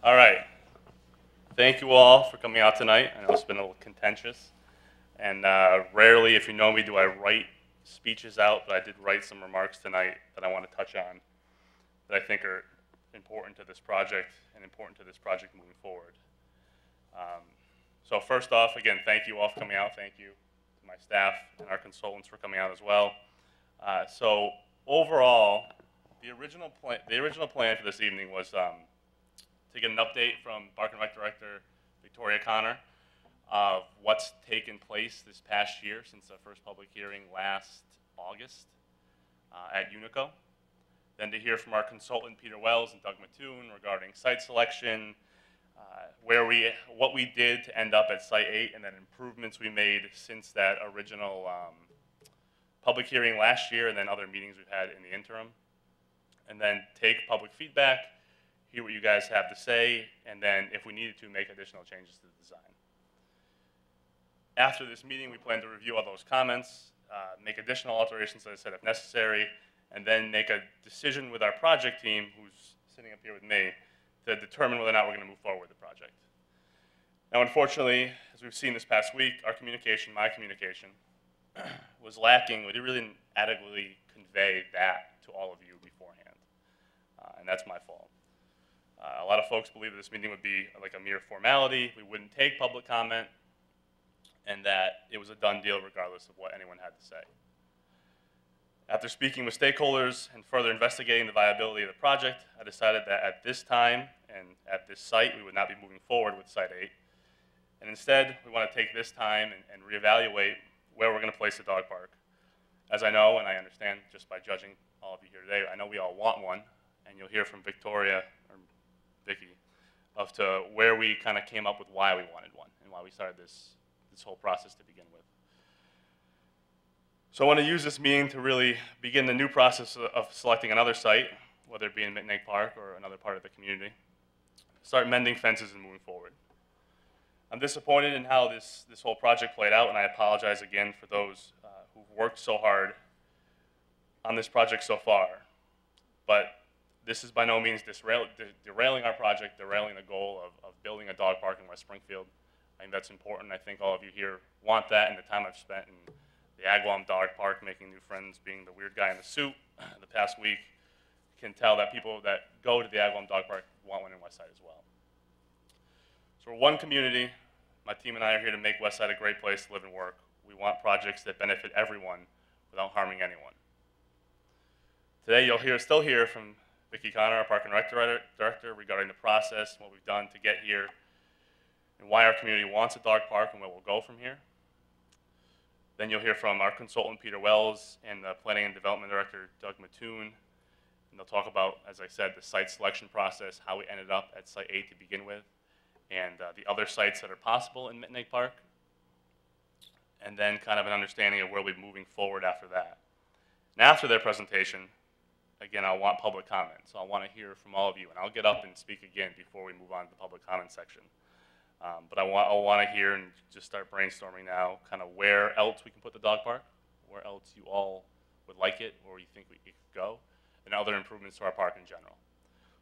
All right. Thank you all for coming out tonight. I know it's been a little contentious. And rarely, if you know me, do I write speeches out, but I did write some remarks tonight that I want to touch on that I think are important to this project and important to this project moving forward. So first off, again, thank you all for coming out. Thank you to my staff and our consultants for coming out as well. So overall, the original plan for this evening was to get an update from Park and Rec Director Victoria Connor of what's taken place this past year since the first public hearing last August at Unico. Then to hear from our consultant Peter Wells and Doug Mattoon regarding site selection, what we did to end up at Site 8, and then improvements we made since that original public hearing last year, and then other meetings we've had in the interim. And then take public feedback, hear what you guys have to say, and then if we needed to, make additional changes to the design. After this meeting, we plan to review all those comments, make additional alterations, as I said, if necessary, and then make a decision with our project team, who's sitting up here with me, to determine whether or not we're going to move forward with the project. Now, unfortunately, as we've seen this past week, our communication, my communication, was lacking. We really didn't adequately convey that to all of you beforehand, and that's my fault. A lot of folks believe that this meeting would be like a mere formality, we wouldn't take public comment, and that it was a done deal regardless of what anyone had to say. After speaking with stakeholders and further investigating the viability of the project, I decided that at this time and at this site, we would not be moving forward with Site 8. And instead, we want to take this time and reevaluate where we're going to place the dog park. As I know, and I understand just by judging all of you here today, I know we all want one, and you'll hear from Victoria, or Vicky, of to where we kind of came up with why we wanted one and why we started this whole process to begin with. So I want to use this meeting to really begin the new process of selecting another site, whether it be in Mittenegg Park or another part of the community. Start mending fences and moving forward. I'm disappointed in how this whole project played out, and I apologize again for those who've worked so hard on this project so far. But this is by no means derailing our project, derailing the goal of building a dog park in West Springfield. I think that's important. I think all of you here want that, and the time I've spent in the Agawam Dog Park, making new friends, being the weird guy in the suit the past week, can tell that people that go to the Agawam Dog Park want one in Westside as well. So we're one community. My team and I are here to make Westside a great place to live and work. We want projects that benefit everyone without harming anyone. Today you'll still hear from Vicki Connor, our Park and Rec Director, regarding the process, what we've done to get here, and why our community wants a dog park and where we'll go from here. Then you'll hear from our consultant, Peter Wells, and the Planning and Development Director, Doug Mattoon. And they'll talk about, as I said, the site selection process, how we ended up at Site 8 to begin with, and the other sites that are possible in Mittenegg Park. And then kind of an understanding of where we're moving forward after that. And after their presentation, again, I want public comment. So I want to hear from all of you. And I'll get up and speak again before we move on to the public comment section. But I want to hear and just start brainstorming now kind of where else we can put the dog park, where else you all would like it or you think we could go, and other improvements to our park in general.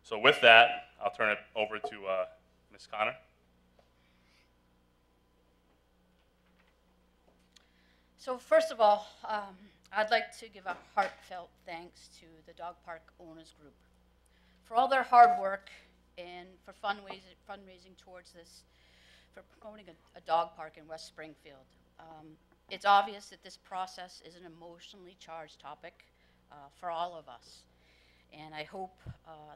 So with that, I'll turn it over to Ms. Connor. So first of all, I'd like to give a heartfelt thanks to the Dog Park Owners Group for all their hard work and for fundraising towards this, for promoting a dog park in West Springfield. It's obvious that this process is an emotionally charged topic for all of us. And I hope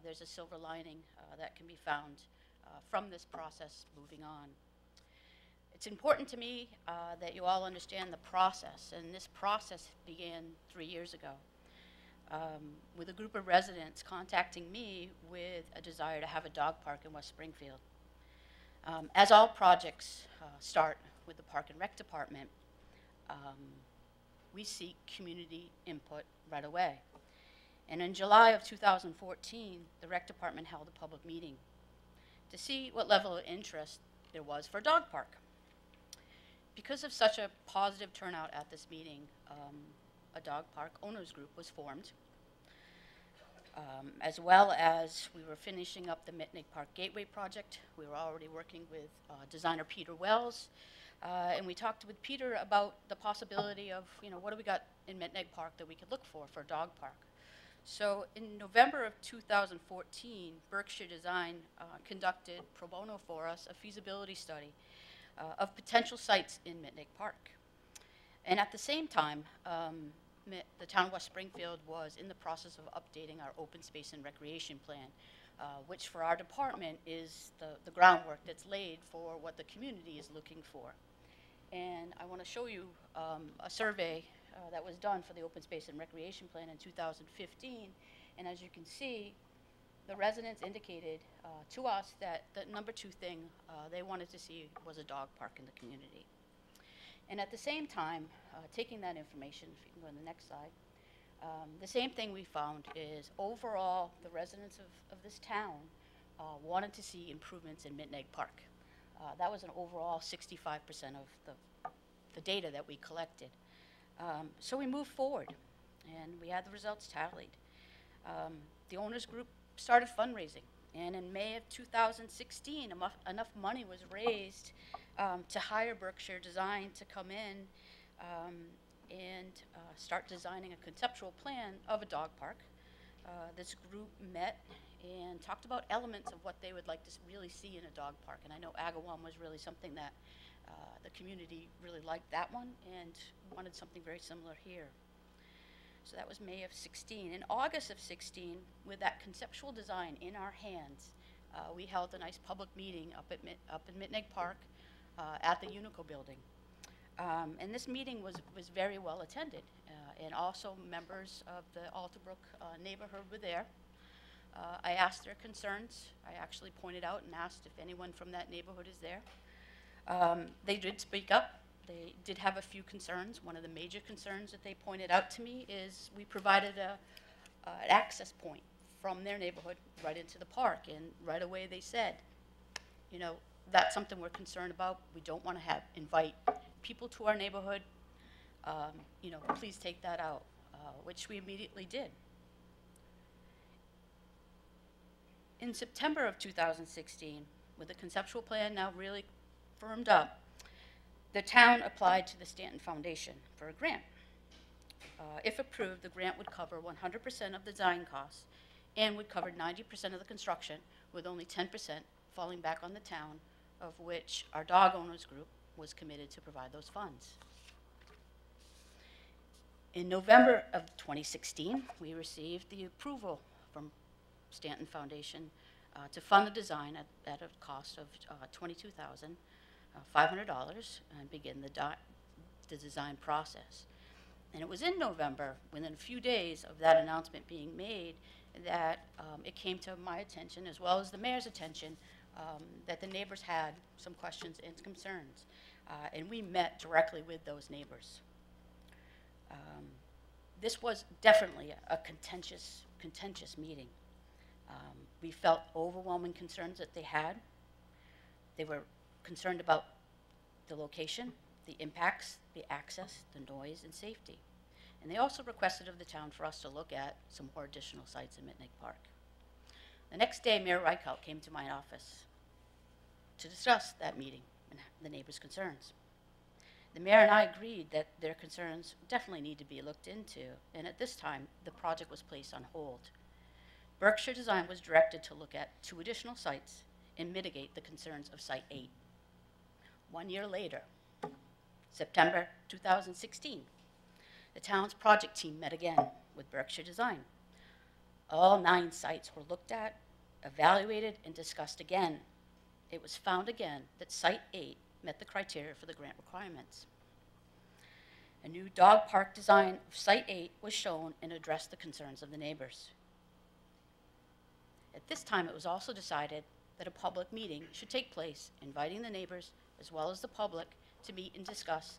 there's a silver lining that can be found from this process moving on. It's important to me that you all understand the process, and this process began 3 years ago with a group of residents contacting me with a desire to have a dog park in West Springfield. As all projects start with the Park and Rec Department, we seek community input right away. And in July of 2014, the Rec Department held a public meeting to see what level of interest there was for a dog park. Because of such a positive turnout at this meeting, a dog park owners group was formed. As well as we were finishing up the Mitnick Park Gateway project. We were already working with designer Peter Wells, and we talked with Peter about the possibility of, what do we got in Mitnick Park that we could look for a dog park. So in November of 2014, Berkshire Design conducted pro bono for us a feasibility study of potential sites in Mitnick Park. And at the same time, the town of West Springfield was in the process of updating our open space and recreation plan, which for our department is the groundwork that's laid for what the community is looking for. And I want to show you a survey that was done for the open space and recreation plan in 2015. And as you can see, the residents indicated to us that the number 2 thing they wanted to see was a dog park in the community. And at the same time, taking that information, if you can go to the next slide, the same thing we found is overall the residents of this town wanted to see improvements in Mitnick Park. That was an overall 65% of the data that we collected. So we moved forward, and we had the results tallied. The owners group started fundraising, and in May of 2016, enough money was raised to hire Berkshire Design to come in and start designing a conceptual plan of a dog park. This group met and talked about elements of what they would like to really see in a dog park. And I know Agawam was really something that the community really liked that one and wanted something very similar here. So that was May of 16. In August of 16, with that conceptual design in our hands, we held a nice public meeting up in Mitnick Park at the Unico building. And this meeting was very well attended, and also members of the Altabrook neighborhood were there. I asked their concerns. I actually pointed out and asked if anyone from that neighborhood is there. They did speak up. They did have a few concerns. One of the major concerns that they pointed out to me is we provided an access point from their neighborhood right into the park, and right away they said, that's something we're concerned about. We don't want to invite people to our neighborhood. Please take that out, which we immediately did. In September of 2016, with the conceptual plan now really firmed up, the town applied to the Stanton Foundation for a grant. If approved, the grant would cover 100% of the design costs and would cover 90% of the construction, with only 10% falling back on the town, of which our dog owners group was committed to provide those funds. In November of 2016, we received the approval from Stanton Foundation to fund the design at a cost of $22,500 and begin the design process. And it was in November, within a few days of that announcement being made, that it came to my attention, as well as the mayor's attention, that the neighbors had some questions and concerns. And we met directly with those neighbors. This was definitely a contentious meeting. We felt overwhelming concerns that they had. They were concerned about the location, the impacts, the access, the noise, and safety. And they also requested of the town for us to look at some more additional sites in Mitnick Park. The next day, Mayor Reichelt came to my office to discuss that meeting and the neighbors' concerns. The mayor and I agreed that their concerns definitely need to be looked into, and at this time, the project was placed on hold. Berkshire Design was directed to look at 2 additional sites and mitigate the concerns of Site 8. 1 year later, September 2016, the town's project team met again with Berkshire Design. All 9 sites were looked at, evaluated, and discussed again. It was found again that Site 8 met the criteria for the grant requirements. A new dog park design of Site 8 was shown and addressed the concerns of the neighbors. At this time, it was also decided that a public meeting should take place, inviting the neighbors as well as the public to meet and discuss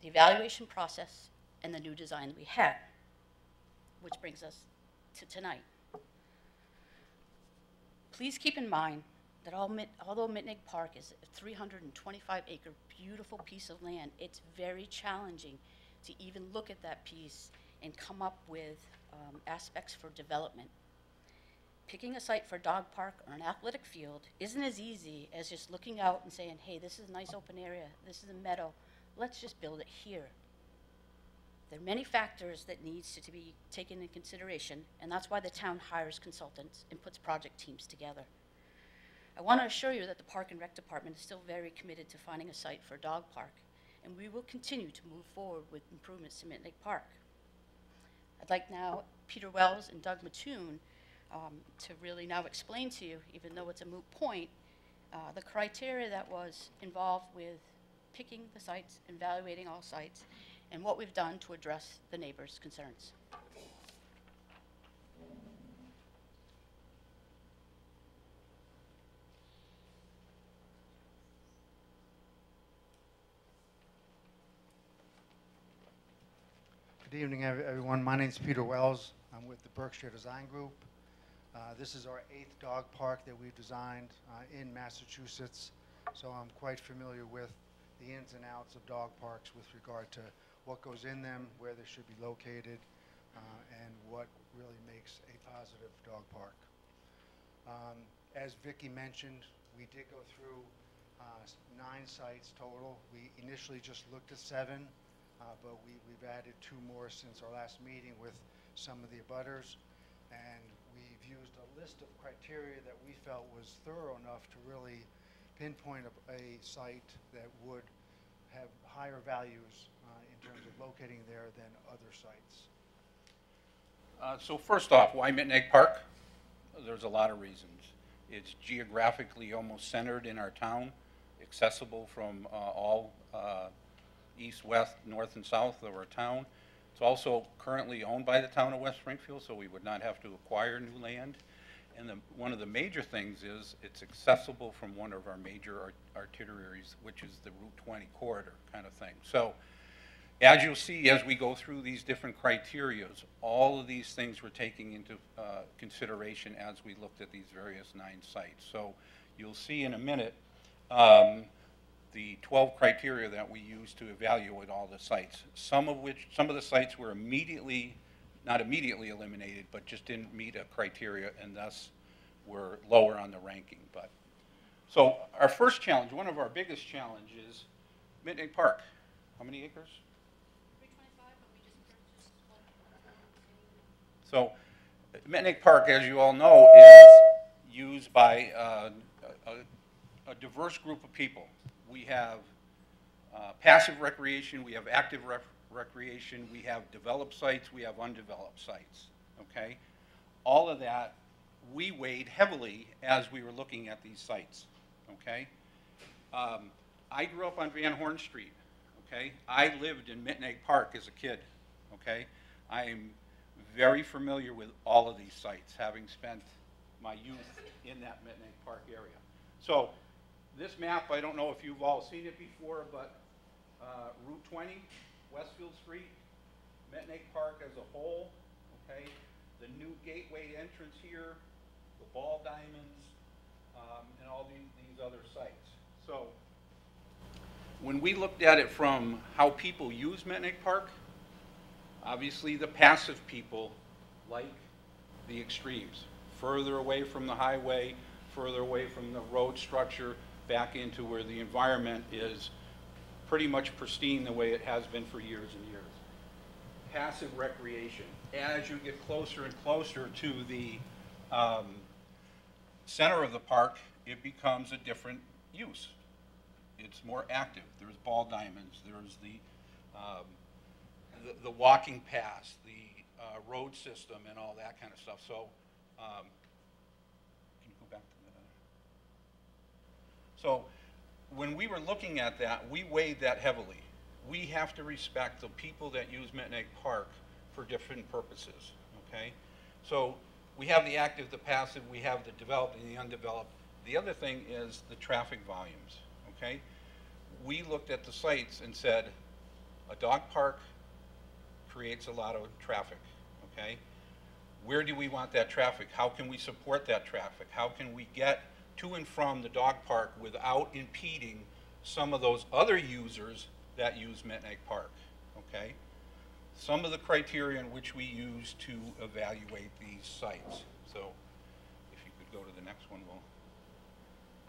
the evaluation process and the new design we had, which brings us to tonight. Please keep in mind that although Mitnick Park is a 325-acre beautiful piece of land, it's very challenging to even look at that piece and come up with aspects for development. picking a site for a dog park or an athletic field isn't as easy as just looking out and saying, hey, this is a nice open area, this is a meadow, let's just build it here. There are many factors that needs to be taken into consideration, and that's why the town hires consultants and puts project teams together. I want to assure you that the Park and Rec Department is still very committed to finding a site for a dog park, and we will continue to move forward with improvements to Mint Lake Park. I'd like now Peter Wells and Doug Mattoon to really now explain to you, even though it's a moot point, the criteria that was involved with picking the sites, evaluating all sites, and what we've done to address the neighbors' concerns. Good evening, everyone. My name is Peter Wells. I'm with the Berkshire Design Group. This is our 8th dog park that we've designed in Massachusetts, so I'm quite familiar with the ins and outs of dog parks with regard to what goes in them, where they should be located, and what really makes a positive dog park. As Vicki mentioned, we did go through 9 sites total. We initially just looked at 7. But we've added 2 more since our last meeting with some of the abutters, and we've used a list of criteria that we felt was thorough enough to really pinpoint a site that would have higher values in terms of locating there than other sites. So first off, why Mint Lake Park? There's a lot of reasons. It's geographically almost centered in our town, accessible from all east, west, north, and south of our town. It's also currently owned by the town of West Springfield, so we would not have to acquire new land. And one of the major things is it's accessible from one of our major arteriories, which is the Route 20 corridor kind of thing. So as you'll see, as we go through these different criteria, all of these things we're taking into consideration as we looked at these various 9 sites. So you'll see in a minute the 12 criteria that we use to evaluate all the sites, some of the sites were not immediately eliminated, but just didn't meet a criteria and thus were lower on the ranking. But so our first challenge, one of our biggest challenges, Mint Lake Park. How many acres? 325, but we just purchased. So Mint Lake Park, as you all know, is used by a diverse group of people. We have passive recreation, we have active recreation, we have developed sites, we have undeveloped sites, okay? All of that we weighed heavily as we were looking at these sites, okay? I grew up on Van Horn Street, okay? I lived in Mint Lake Park as a kid, okay? I am very familiar with all of these sites, having spent my youth in that Mint Lake Park area. So this map, I don't know if you've all seen it before, but Route 20, Westfield Street, Mint Lake Park as a whole, okay? The new gateway entrance here, the ball diamonds, and all these other sites. So when we looked at it from how people use Mint Lake Park, obviously the passive people like the extremes, further away from the highway, further away from the road structure, back into where the environment is pretty much pristine the way it has been for years and years. Passive recreation. As you get closer and closer to the center of the park, it becomes a different use. It's more active. There's ball diamonds. There's the walking paths, the road system, and all that kind of stuff. So, can you go back to the? So, when we were looking at that, we weighed that heavily. We have to respect the people that use Mint Lake Park for different purposes. Okay, so we have the active, the passive, we have the developed and the undeveloped. The other thing is the traffic volumes. Okay, we looked at the sites and said, a dog park creates a lot of traffic. Okay, where do we want that traffic? How can we support that traffic? How can we get to and from the dog park without impeding some of those other users that use Mint Lake Park? Okay, some of the criteria in which we use to evaluate these sites. So go to the next one, Will.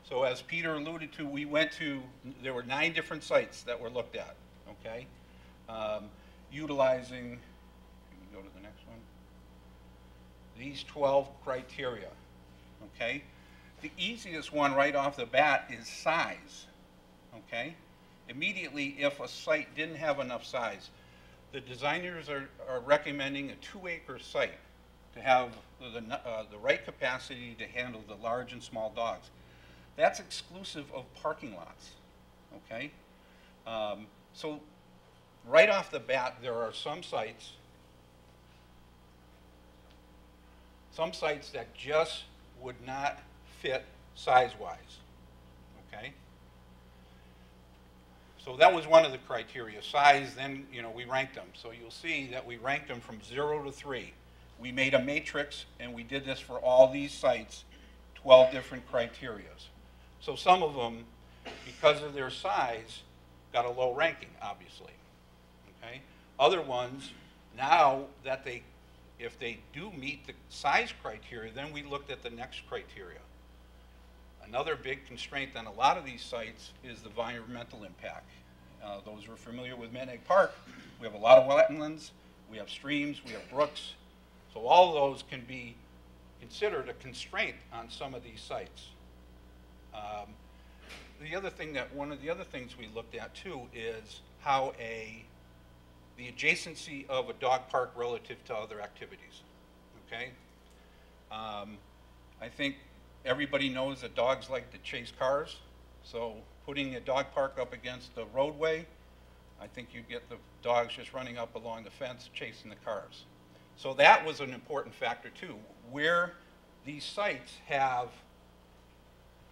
So as Peter alluded to, there were 9 different sites that were looked at, okay? Utilizing, can we go to the next one? These 12 criteria, okay? The easiest one right off the bat is size, okay? Immediately, if a site didn't have enough size, the designers are recommending a 2-acre site to have the right capacity to handle the large and small dogs. That's exclusive of parking lots, okay? So right off the bat, there are some sites that just would not fit size-wise, okay? So that was one of the criteria, size, then, you know, we ranked them. So you'll see that we ranked them from 0 to 3. We made a matrix, and we did this for all these sites, 12 different criterias. So some of them, because of their size, got a low ranking, obviously, okay? Other ones, now that if they do meet the size criteria, then we looked at the next criteria. Another big constraint on a lot of these sites is the environmental impact. Those who are familiar with Metneg Park, we have a lot of wetlands, we have streams, we have brooks. So all of those can be considered a constraint on some of these sites. One of the other things we looked at too is how the adjacency of a dog park relative to other activities, okay? I think everybody knows that dogs like to chase cars, so putting a dog park up against the roadway, I think you get the dogs just running up along the fence chasing the cars. So that was an important factor too, where these sites have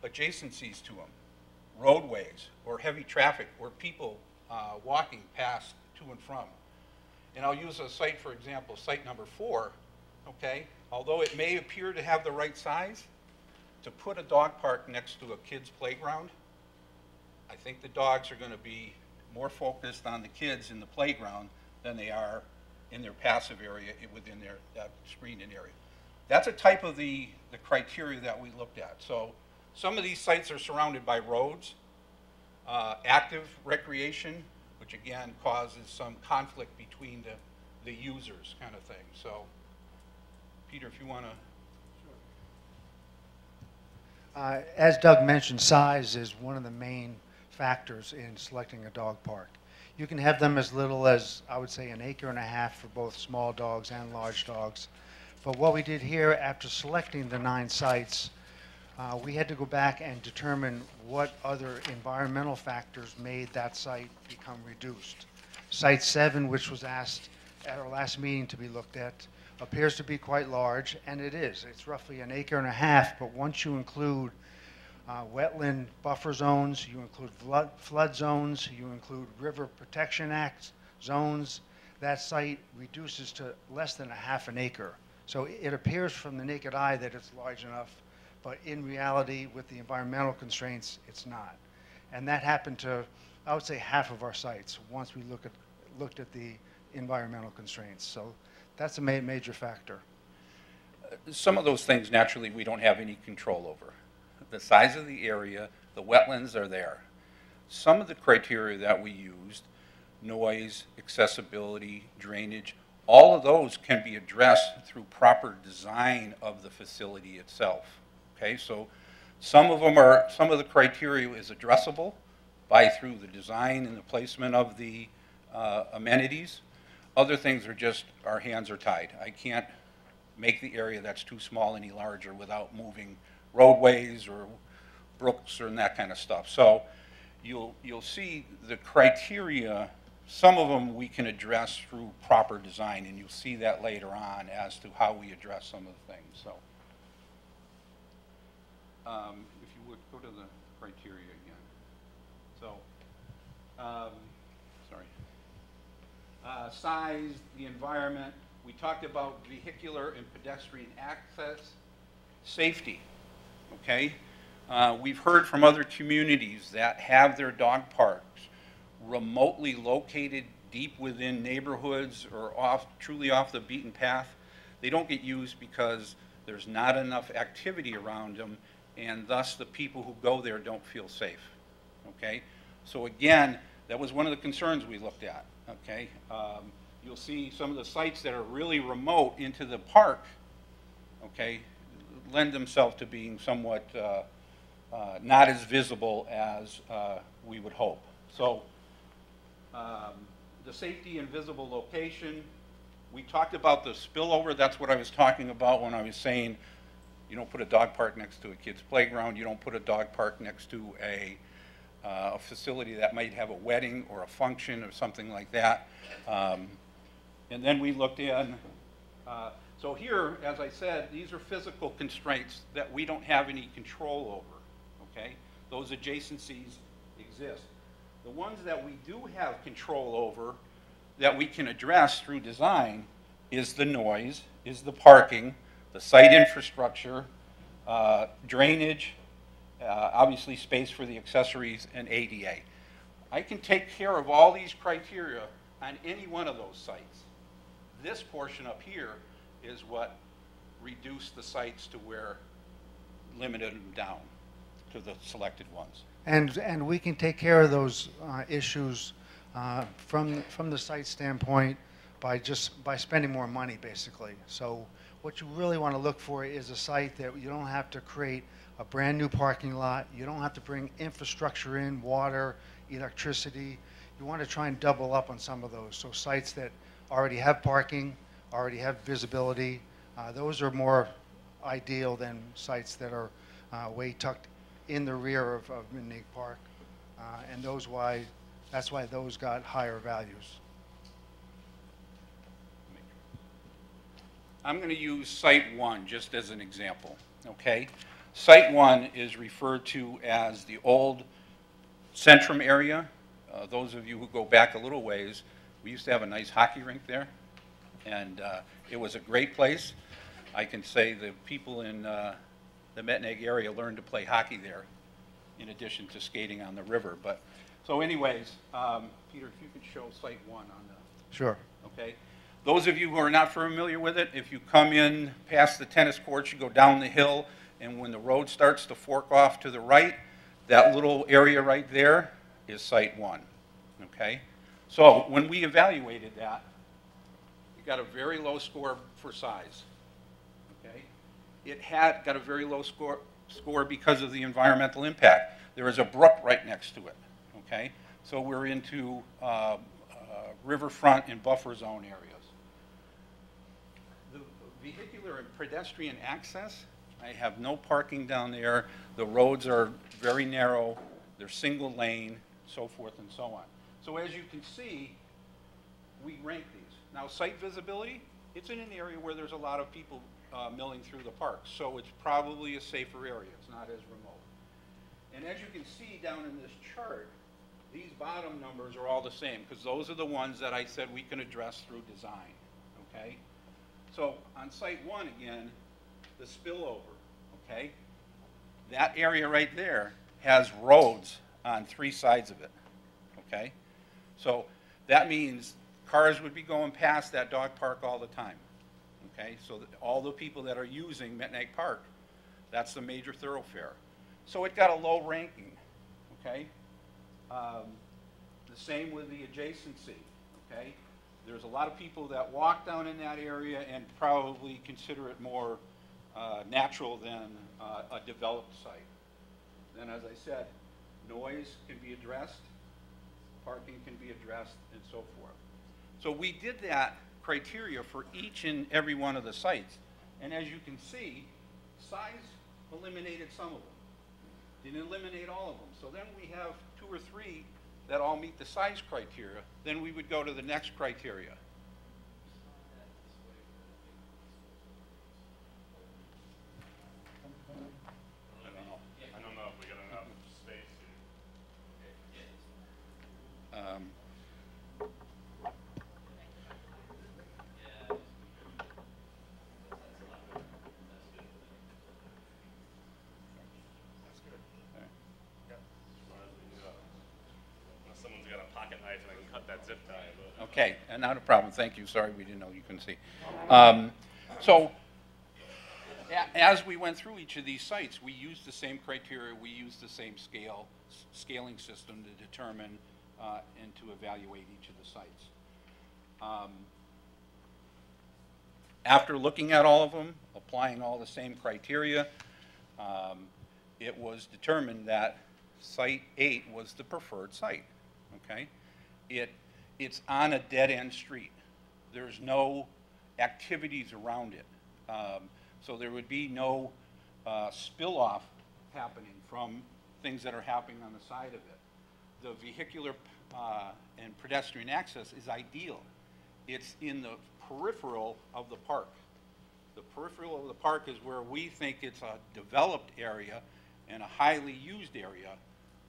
adjacencies to them, roadways or heavy traffic or people walking past to and from. And I'll use a site, for example, site number 4, okay? Although it may appear to have the right size, to put a dog park next to a kid's playground, I think the dogs are going to be more focused on the kids in the playground than they are in their passive area within that screened-in area. That's a type of the criteria that we looked at. So some of these sites are surrounded by roads, active recreation, which again causes some conflict between the users kind of thing. So Peter, if you want to. As Doug mentioned, size is one of the main factors in selecting a dog park. You can have them as little as, I would say, 1.5 acres for both small dogs and large dogs. But what we did here, after selecting the 9 sites, we had to go back and determine what other environmental factors made that site become reduced. Site 7, which was asked at our last meeting to be looked at, appears to be quite large, and it is. It's roughly 1.5 acres, but once you include wetland buffer zones, you include flood zones, you include River Protection Act zones, that site reduces to less than 0.5 acre. So it appears from the naked eye that it's large enough, but in reality, with the environmental constraints, it's not. And that happened to, I would say, half of our sites once we looked at the environmental constraints. So that's a major factor. Some of those things, naturally, we don't have any control over. The size of the area, the wetlands are there. Some of the criteria that we used, noise, accessibility, drainage, all of those can be addressed through proper design of the facility itself. Okay, so some of the criteria is addressable through the design and the placement of the amenities. Other things are just, our hands are tied. I can't make the area that's too small any larger without moving roadways or brooks or that kind of stuff. So you'll see the criteria, some of them we can address through proper design, and you'll see that later on as to how we address some of the things. So if you would go to the criteria again. So size, the environment. We talked about vehicular and pedestrian access, safety. Okay, we've heard from other communities that have their dog parks remotely located deep within neighborhoods or truly off the beaten path. They don't get used because There's not enough activity around them, and thus the people who go there don't feel safe, okay? So again, that was one of the concerns we looked at, okay? You'll see some of the sites that are really remote into the park, okay, lend themselves to being somewhat not as visible as we would hope. So the safety and visible location, we talked about the spillover. That's what I was talking about when I was saying you don't put a dog park next to a kid's playground. You don't put a dog park next to a facility that might have a wedding or a function or something like that. And then we looked in, so here, as I said, these are physical constraints that we don't have any control over, okay? Those adjacencies exist. The ones that we do have control over that we can address through design is the noise, is the parking, the site infrastructure, drainage, obviously space for the accessories, and ADA. I can take care of all these criteria on any one of those sites. This portion up here is what reduced the sites to where limited them down to the selected ones. And we can take care of those issues from the site standpoint by spending more money, basically. So what you really want to look for is a site that you don't have to create a brand new parking lot. You don't have to bring infrastructure in, water, electricity. You want to try and double up on some of those. So sites that already have parking, already have visibility, those are more ideal than sites that are way tucked in the rear of Mittenegg Park. And that's why those got higher values. I'm going to use Site 1 just as an example, okay? Site 1 is referred to as the old Centrum area. Those of you who go back a little ways, we used to have a nice hockey rink there, and it was a great place. I can say the people in the Mittenegg area learned to play hockey there in addition to skating on the river. But so anyways, Peter, if you could show Site 1 on the... Sure. Okay. Those of you who are not familiar with it, if you come in past the tennis courts, you go down the hill, and when the road starts to fork off to the right, that little area right there is Site 1, okay? So when we evaluated that, we got a very low score for size, okay? It had got a very low score because of the environmental impact. There is a brook right next to it, okay? So we're into riverfront and buffer zone areas. The vehicular and pedestrian access, I have no parking down there. The roads are very narrow. They're single lane, so forth and so on. So as you can see, we rank these. Now, site visibility, it's in an area where there's a lot of people milling through the park, so it's probably a safer area. It's not as remote. And as you can see down in this chart, these bottom numbers are all the same, because those are the ones that I said we can address through design, okay? So on Site 1, again, the spillover, okay? That area right there has roads on 3 sides of it, okay? So that means cars would be going past that dog park all the time, okay? So that all the people that are using Mittenegg Park, that's the major thoroughfare. So it got a low ranking, okay? The same with the adjacency, okay? There's a lot of people that walk down in that area and probably consider it more natural than a developed site. Then, as I said, noise can be addressed, parking can be addressed, and so forth. So we did that criteria for each and every one of the sites. And as you can see, size eliminated some of them. Didn't eliminate all of them. So then we have 2 or 3 that all meet the size criteria. Then we would go to the next criteria. I don't know if we got enough space here. Unless someone's got a pocket knife and I can cut that zip tie. But. Okay, and not a problem. Thank you. Sorry, we didn't know you couldn't see. So as we went through each of these sites, we used the same criteria, we used the same scaling system to determine and to evaluate each of the sites. After looking at all of them, applying all the same criteria, it was determined that Site 8 was the preferred site, okay? It's on a dead-end street. There's no activities around it. So there would be no spill-off happening from things that are happening on the side of it. The vehicular and pedestrian access is ideal. It's in the peripheral of the park. The peripheral of the park is where we think it's a developed area and a highly used area,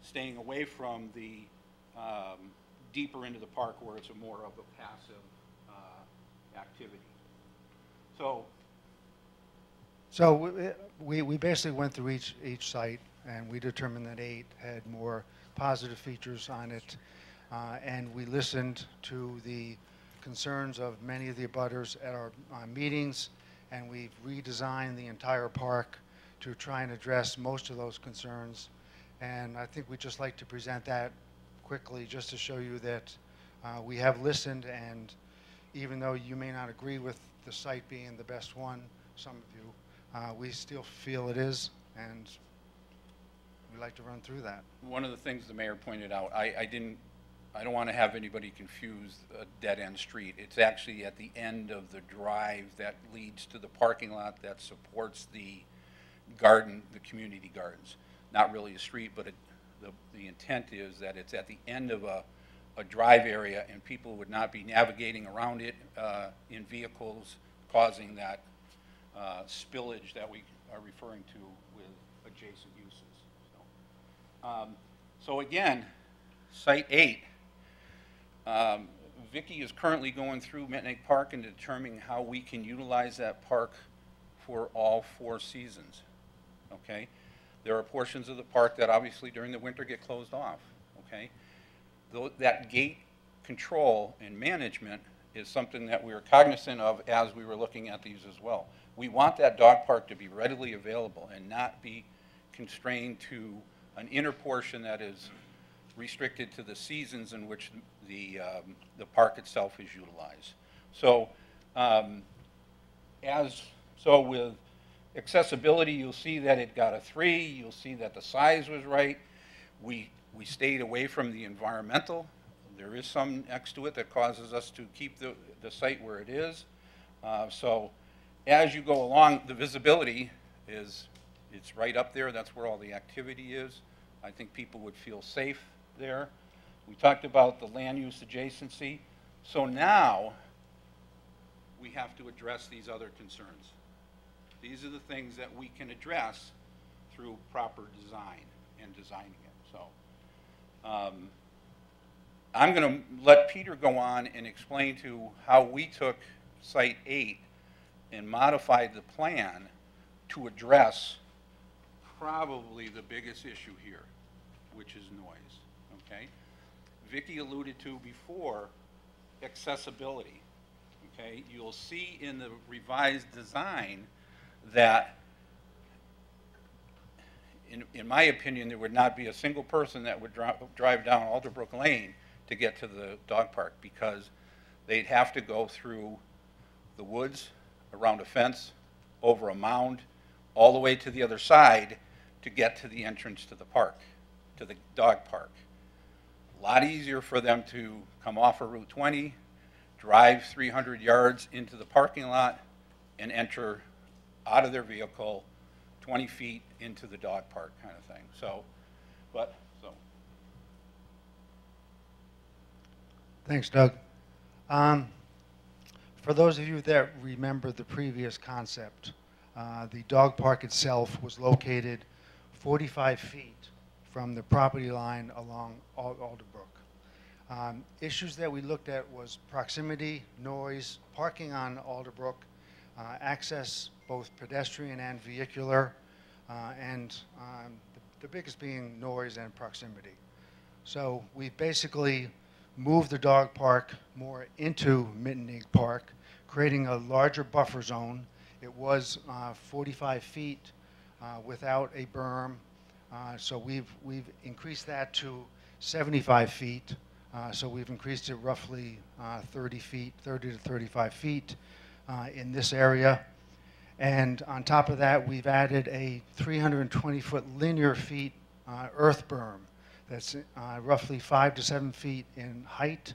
staying away from the deeper into the park where it's more of a passive activity. So we basically went through each site, and we determined that 8 had more positive features on it, and we listened to the concerns of many of the abutters at our meetings, and we've redesigned the entire park to try and address most of those concerns. And I think we'd just like to present that quickly just to show you that we have listened, and even though you may not agree with the site being the best one, some of you, we still feel it is, and we'd like to run through that. One of the things the mayor pointed out, I don't want to have anybody confuse a dead-end street. It's actually at the end of the drive that leads to the parking lot that supports the garden, the community gardens. Not really a street, but the intent is that it's at the end of a drive area, and people would not be navigating around it in vehicles, causing that spillage that we are referring to with adjacent uses. So again, Site 8, Vicki is currently going through Metnick Park and determining how we can utilize that park for all 4 seasons, okay? There are portions of the park that obviously during the winter get closed off, okay? That gate control and management is something that we were cognizant of as we were looking at these as well. We want that dog park to be readily available and not be constrained to an inner portion that is restricted to the seasons in which the park itself is utilized. So, with accessibility, you'll see that it got a 3. You'll see that the size was right. We stayed away from the environmental. There is some next to it that causes us to keep the site where it is. So as you go along, the visibility it's right up there. That's where all the activity is. I think people would feel safe there. We talked about the land use adjacency. So now we have to address these other concerns. These are the things that we can address through proper design and designing it. So I'm going to let Peter go on and explain to how we took Site 8 and modified the plan to address probably the biggest issue here, which is noise, okay? Vicki alluded to before accessibility, okay? You'll see in the revised design that, in my opinion, there would not be a single person that would drive down Alderbrook Lane to get to the dog park, because they'd have to go through the woods, around a fence, over a mound, all the way to the other side to get to the entrance to the park, to the dog park. A lot easier for them to come off of Route 20, drive 300 yards into the parking lot, and enter out of their vehicle 20 feet into the dog park kind of thing. So. Thanks, Doug. For those of you that remember the previous concept, the dog park itself was located 45 feet from the property line along Alderbrook. Issues that we looked at was proximity, noise, parking on Alderbrook, access, both pedestrian and vehicular, and the biggest being noise and proximity. So we basically moved the dog park more into Mittenegg Park, creating a larger buffer zone It was 45 feet without a berm, so we've increased that to 75 feet. So we've increased it roughly 30 to 35 feet in this area. And on top of that, we've added a 320-foot linear feet earth berm that's roughly 5 to 7 feet in height.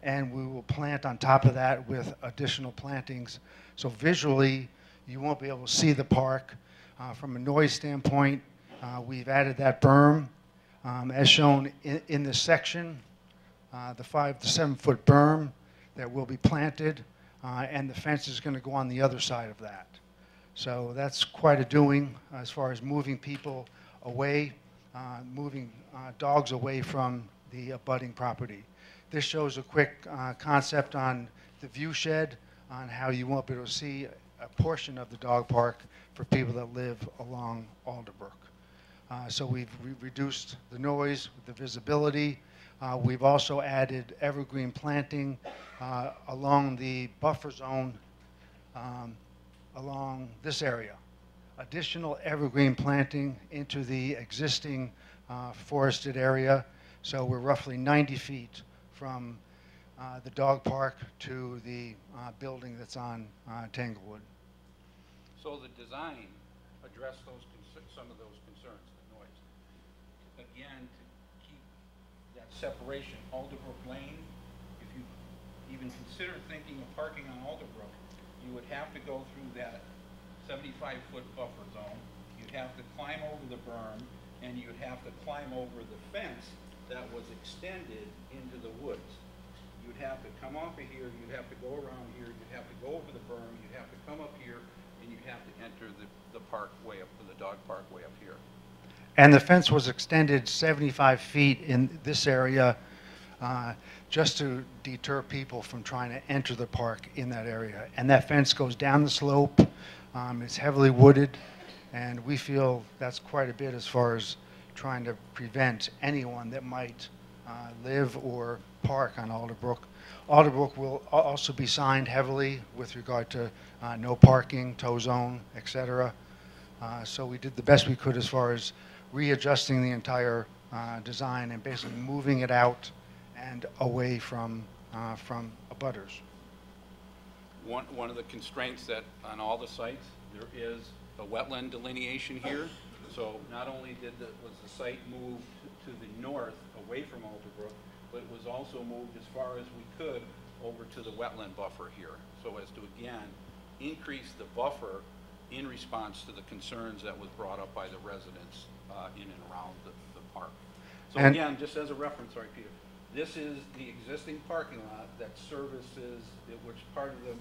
And we will plant on top of that with additional plantings. So visually, you won't be able to see the park. From a noise standpoint, we've added that berm. As shown in this section, the 5 to 7 foot berm that will be planted, and the fence is going to go on the other side of that. So that's quite a doing as far as moving people away, moving dogs away from the abutting property. This shows a quick concept on the view shed, on how you won't be able to see a portion of the dog park for people that live along Alderbrook. So we've reduced the noise, the visibility. We've also added evergreen planting along the buffer zone along this area. Additional evergreen planting into the existing forested area. So we're roughly 90 feet from the dog park to the building that's on Tanglewood. So the design addressed some of those concerns, the noise. Again, to keep that separation, Alderbrook Lane, if you even consider thinking of parking on Alderbrook, you would have to go through that 75-foot buffer zone. You'd have to climb over the berm, and you'd have to climb over the fence that was extended into the woods. You'd have to come off of here, you'd have to go around here, you'd have to go over the berm, you'd have to come up here, and you'd have to enter the park way up, the dog park way up here. And the fence was extended 75 feet in this area just to deter people from trying to enter the park in that area. And that fence goes down the slope. It's heavily wooded, and we feel that's quite a bit as far as trying to prevent anyone that might live or park on Alderbrook. Alderbrook will also be signed heavily with regard to no parking, tow zone, etc. So we did the best we could as far as readjusting the entire design and basically moving it out and away from abutters. One of the constraints that on all the sites, there is a wetland delineation here. So not only was the site moved to the north away from Alderbrook, but it was also moved as far as we could over to the wetland buffer here, so as to again increase the buffer in response to the concerns that was brought up by the residents in and around the park. So And again, just as a reference, sorry Peter, this is the existing parking lot that services, which is part of the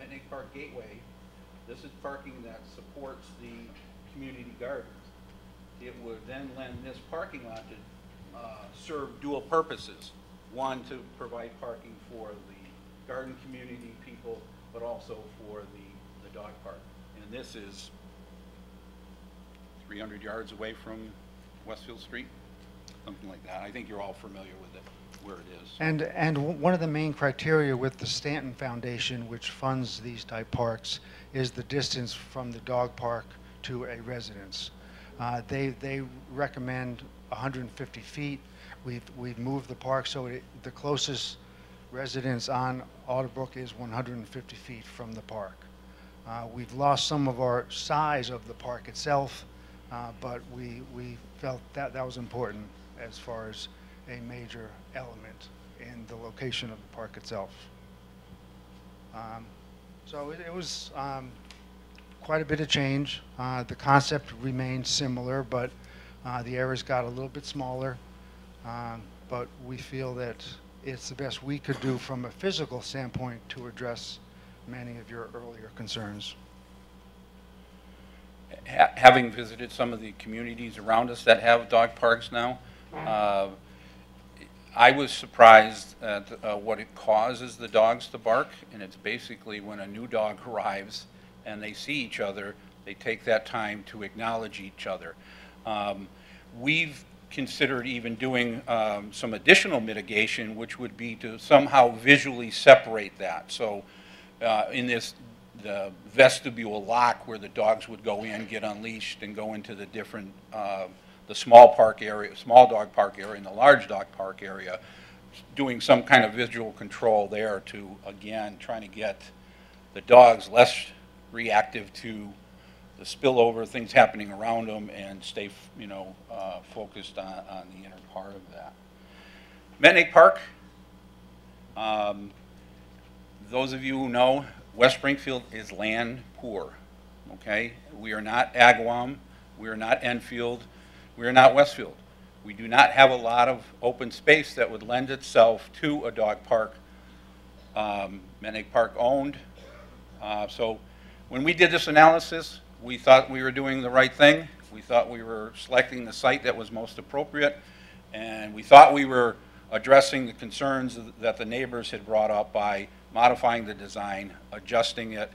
Metnick Park Gateway. This is parking that supports the community gardens. It would then lend this parking lot to serve dual purposes. One, to provide parking for the garden community people, but also for the dog park. And this is 300 yards away from Westfield Street, something like that. I think you're all familiar with it, where it is. And one of the main criteria with the Stanton Foundation, which funds these type parks, is the distance from the dog park to a residence. They recommend 150 feet. We've moved the park so the closest residence on Alderbrook is 150 feet from the park. We've lost some of our size of the park itself, but we felt that was important as far as a major element in the location of the park itself. So it was quite a bit of change. The concept remained similar, but the areas got a little bit smaller. But we feel that it's the best we could do from a physical standpoint to address many of your earlier concerns. Having visited some of the communities around us that have dog parks now, I was surprised at what it causes the dogs to bark, and it's basically when a new dog arrives and they see each other, they take that time to acknowledge each other. We've considered even doing some additional mitigation, which would be to somehow visually separate that. So in this the vestibule lock where the dogs would go in, get unleashed, and go into the different, the small park area, small dog park area and the large dog park area, doing some kind of visual control there to, again, trying to get the dogs less reactive to the spillover, things happening around them, and stay, focused on the inner part of that. Metnick Park, those of you who know, West Springfield is land poor, okay? We are not Agawam, we are not Enfield, we are not Westfield. We do not have a lot of open space that would lend itself to a dog park. Metnick Park owned. So when we did this analysis, we thought we were doing the right thing. We thought we were selecting the site that was most appropriate, and we thought we were addressing the concerns that the neighbors had brought up by modifying the design, adjusting it,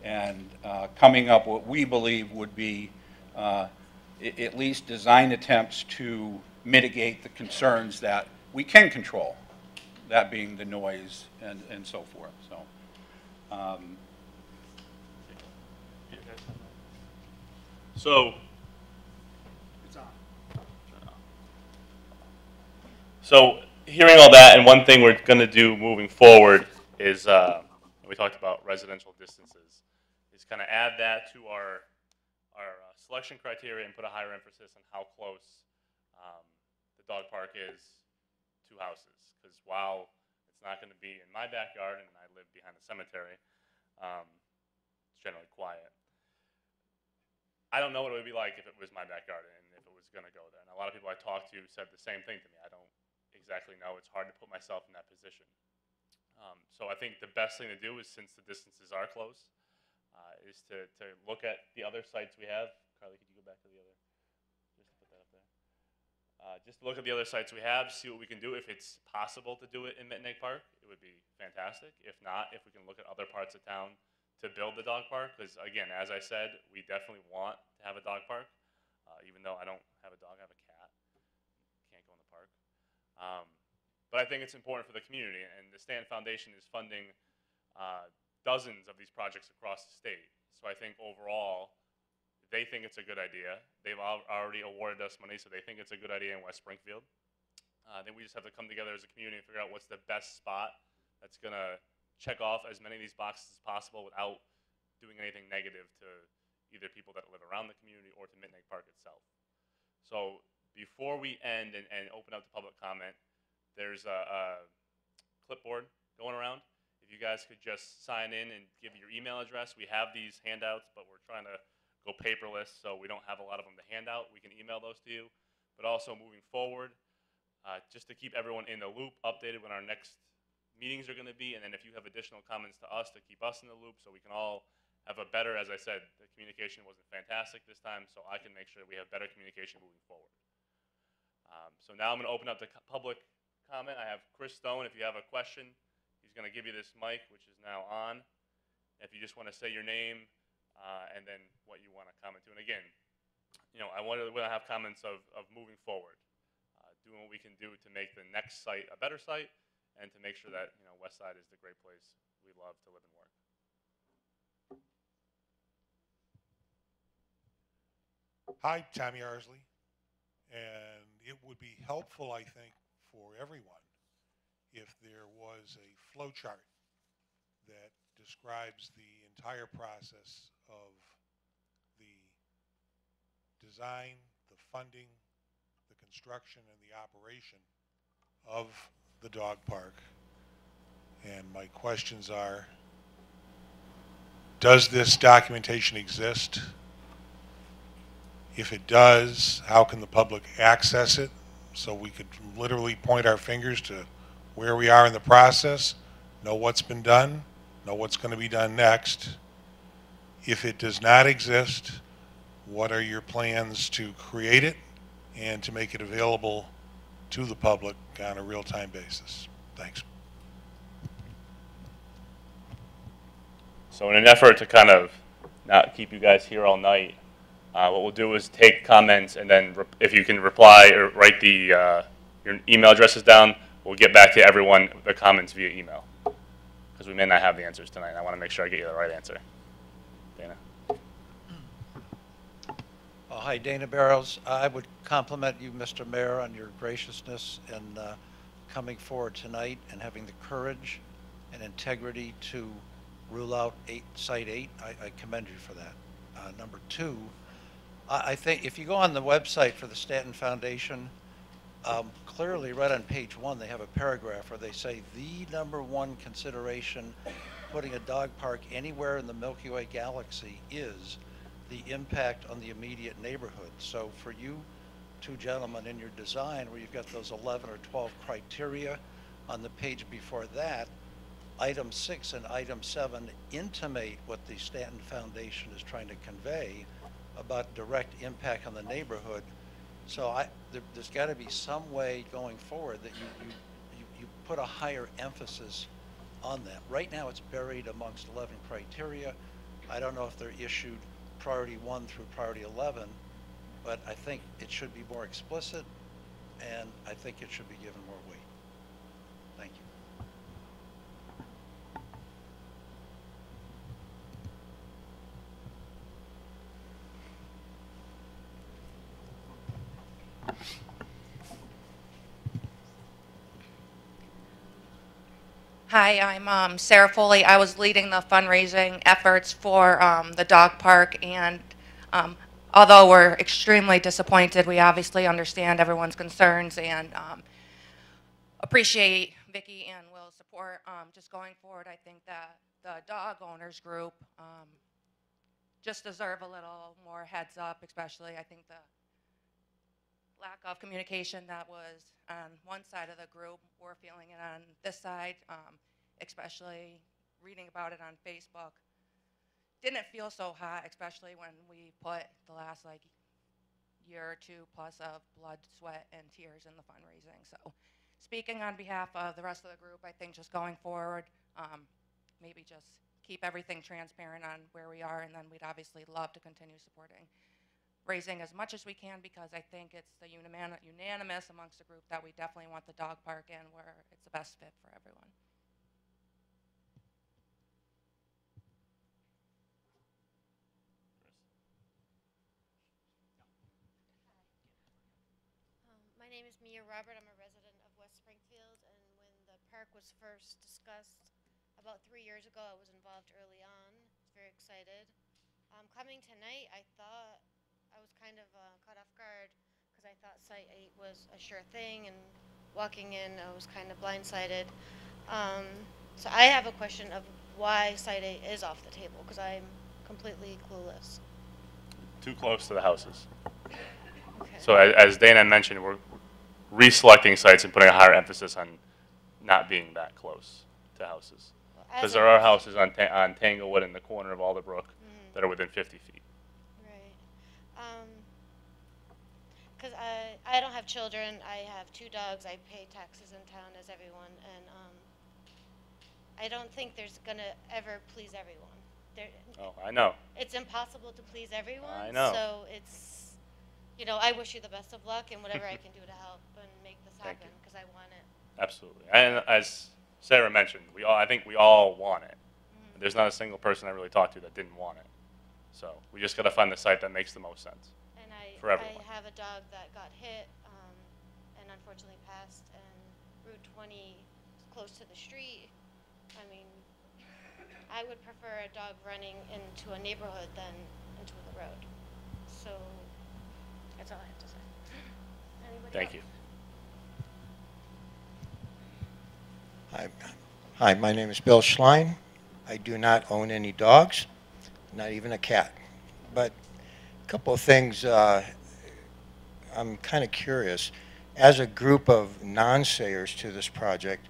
and coming up what we believe would be at least design attempts to mitigate the concerns that we can control, that being the noise and so forth. So, It's on. So hearing all that, and one thing we're going to do moving forward is, we talked about residential distances, is kind of add that to our selection criteria and put a higher emphasis on how close the dog park is to houses. Because while it's not going to be in my backyard, and I live behind the cemetery, it's generally quiet. I don't know what it would be like if it was my backyard and if it was going to go there. And a lot of people I talked to said the same thing to me. I don't exactly know. It's hard to put myself in that position. So I think the best thing to do is, since the distances are close, is to look at the other sites we have. Carly, could you go back to the other? Just to put that up there. Just look at the other sites we have, see what we can do. If it's possible to do it in Metnick Park, it would be fantastic. If not, if we can look at other parts of town to build the dog park, because again, as I said, we definitely want to have a dog park. Even though I don't have a dog, I have a cat. Can't go in the park. But I think it's important for the community, and the Stanton Foundation is funding dozens of these projects across the state. So I think overall, they think it's a good idea. They've already awarded us money, so they think it's a good idea in West Springfield. Then we just have to come together as a community and figure out what's the best spot that's going to check off as many of these boxes as possible without doing anything negative to either people that live around the community or to Metnick Park itself. So before we end and open up to public comment, there's a clipboard going around. If you guys could just sign in and give your email address. We have these handouts, but we're trying to go paperless, so we don't have a lot of them to hand out. We can email those to you. But also moving forward, just to keep everyone in the loop, updated when our next meetings are going to be, and then if you have additional comments to us, to keep us in the loop so we can all have a better, as I said, the communication wasn't fantastic this time, so I can make sure we have better communication moving forward. So now I'm going to open up to public comment. I have Chris Stone. If you have a question, he's going to give you this mic, which is now on. If you just want to say your name and then what you want to comment to. And again, I want to have comments of moving forward, doing what we can do to make the next site a better site, and to make sure that West Side is the great place we love to live and work. Hi, Tommy Arsley, and it would be helpful, I think, for everyone if there was a flow chart that describes the entire process of the design, the funding, the construction, and the operation of the dog park. And my questions are, does this documentation exist? If it does, how can the public access it so we could literally point our fingers to where we are in the process, know what's been done, know what's going to be done next? If it does not exist, what are your plans to create it and to make it available to the public on a real-time basis? Thanks. So in an effort to kind of not keep you guys here all night, what we'll do is take comments, and then if you can reply or write your email addresses down, we'll get back to everyone the comments via email, because we may not have the answers tonight. I want to make sure I get you the right answer. Dana? Hi, Dana Barrows. I would compliment you, Mr. Mayor, on your graciousness in coming forward tonight and having the courage and integrity to rule out Site 8. I commend you for that. Number two, I think if you go on the website for the Stanton Foundation, clearly right on page 1, they have a paragraph where they say the #1 consideration putting a dog park anywhere in the Milky Way galaxy is the impact on the immediate neighborhood. So for you two gentlemen in your design, where you've got those 11 or 12 criteria on the page before that, item 6 and item 7 intimate what the Stanton Foundation is trying to convey about direct impact on the neighborhood. So there's got to be some way going forward that you put a higher emphasis on that. Right now it's buried amongst 11 criteria. I don't know if they're issued priority 1 through priority 11, but I think it should be more explicit, and I think it should be given more weight. Thank you. Hi, I'm Sarah Foley. I was leading the fundraising efforts for the dog park, and although we're extremely disappointed, we obviously understand everyone's concerns and appreciate Vicki and Will's support. Just going forward, I think that the dog owners group just deserve a little more heads up, especially I think the lack of communication that was on one side of the group, we're feeling it on this side, especially reading about it on Facebook. Didn't feel so hot, especially when we put the last year or two plus of blood, sweat, and tears in the fundraising. So speaking on behalf of the rest of the group, I think just going forward, maybe just keep everything transparent on where we are, and then we'd obviously love to continue supporting raising as much as we can, because I think it's the unanimous amongst the group that we definitely want the dog park in where it's the best fit for everyone. My name is Mia Robert. I'm a resident of West Springfield, and when the park was first discussed about 3 years ago, I was involved early on. I was very excited. Coming tonight, I thought I was kind of caught off guard because I thought Site 8 was a sure thing, and walking in, I was kind of blindsided. So I have a question of why Site 8 is off the table, because I'm completely clueless. Too close to the houses. Okay. So as Dana mentioned, we're reselecting sites and putting a higher emphasis on not being that close to houses. Well, Because as there a- are houses on Tanglewood in the corner of Alderbrook that are within 50 feet. Right. Because I don't have children. I have 2 dogs. I pay taxes in town as everyone, and I don't think there's gonna ever please everyone. Oh, I know. It's impossible to please everyone. I know. So it's, I wish you the best of luck and whatever I can do to help and make this Thank happen, you. because I want it. Absolutely. And as Sarah mentioned, I think we all want it. There's not a single person I really talked to that didn't want it. So we just got to find the site that makes the most sense. And For everyone. I have a dog that got hit and unfortunately passed, and Route 20 is close to the street. I mean, I would prefer a dog running into a neighborhood than into the road. So that's all I have to say. Anybody Thank else? you. Hi, my name is Bill Schlein. I do not own any dogs, not even a cat. But a couple of things I'm kind of curious. As a group of non-sayers to this project,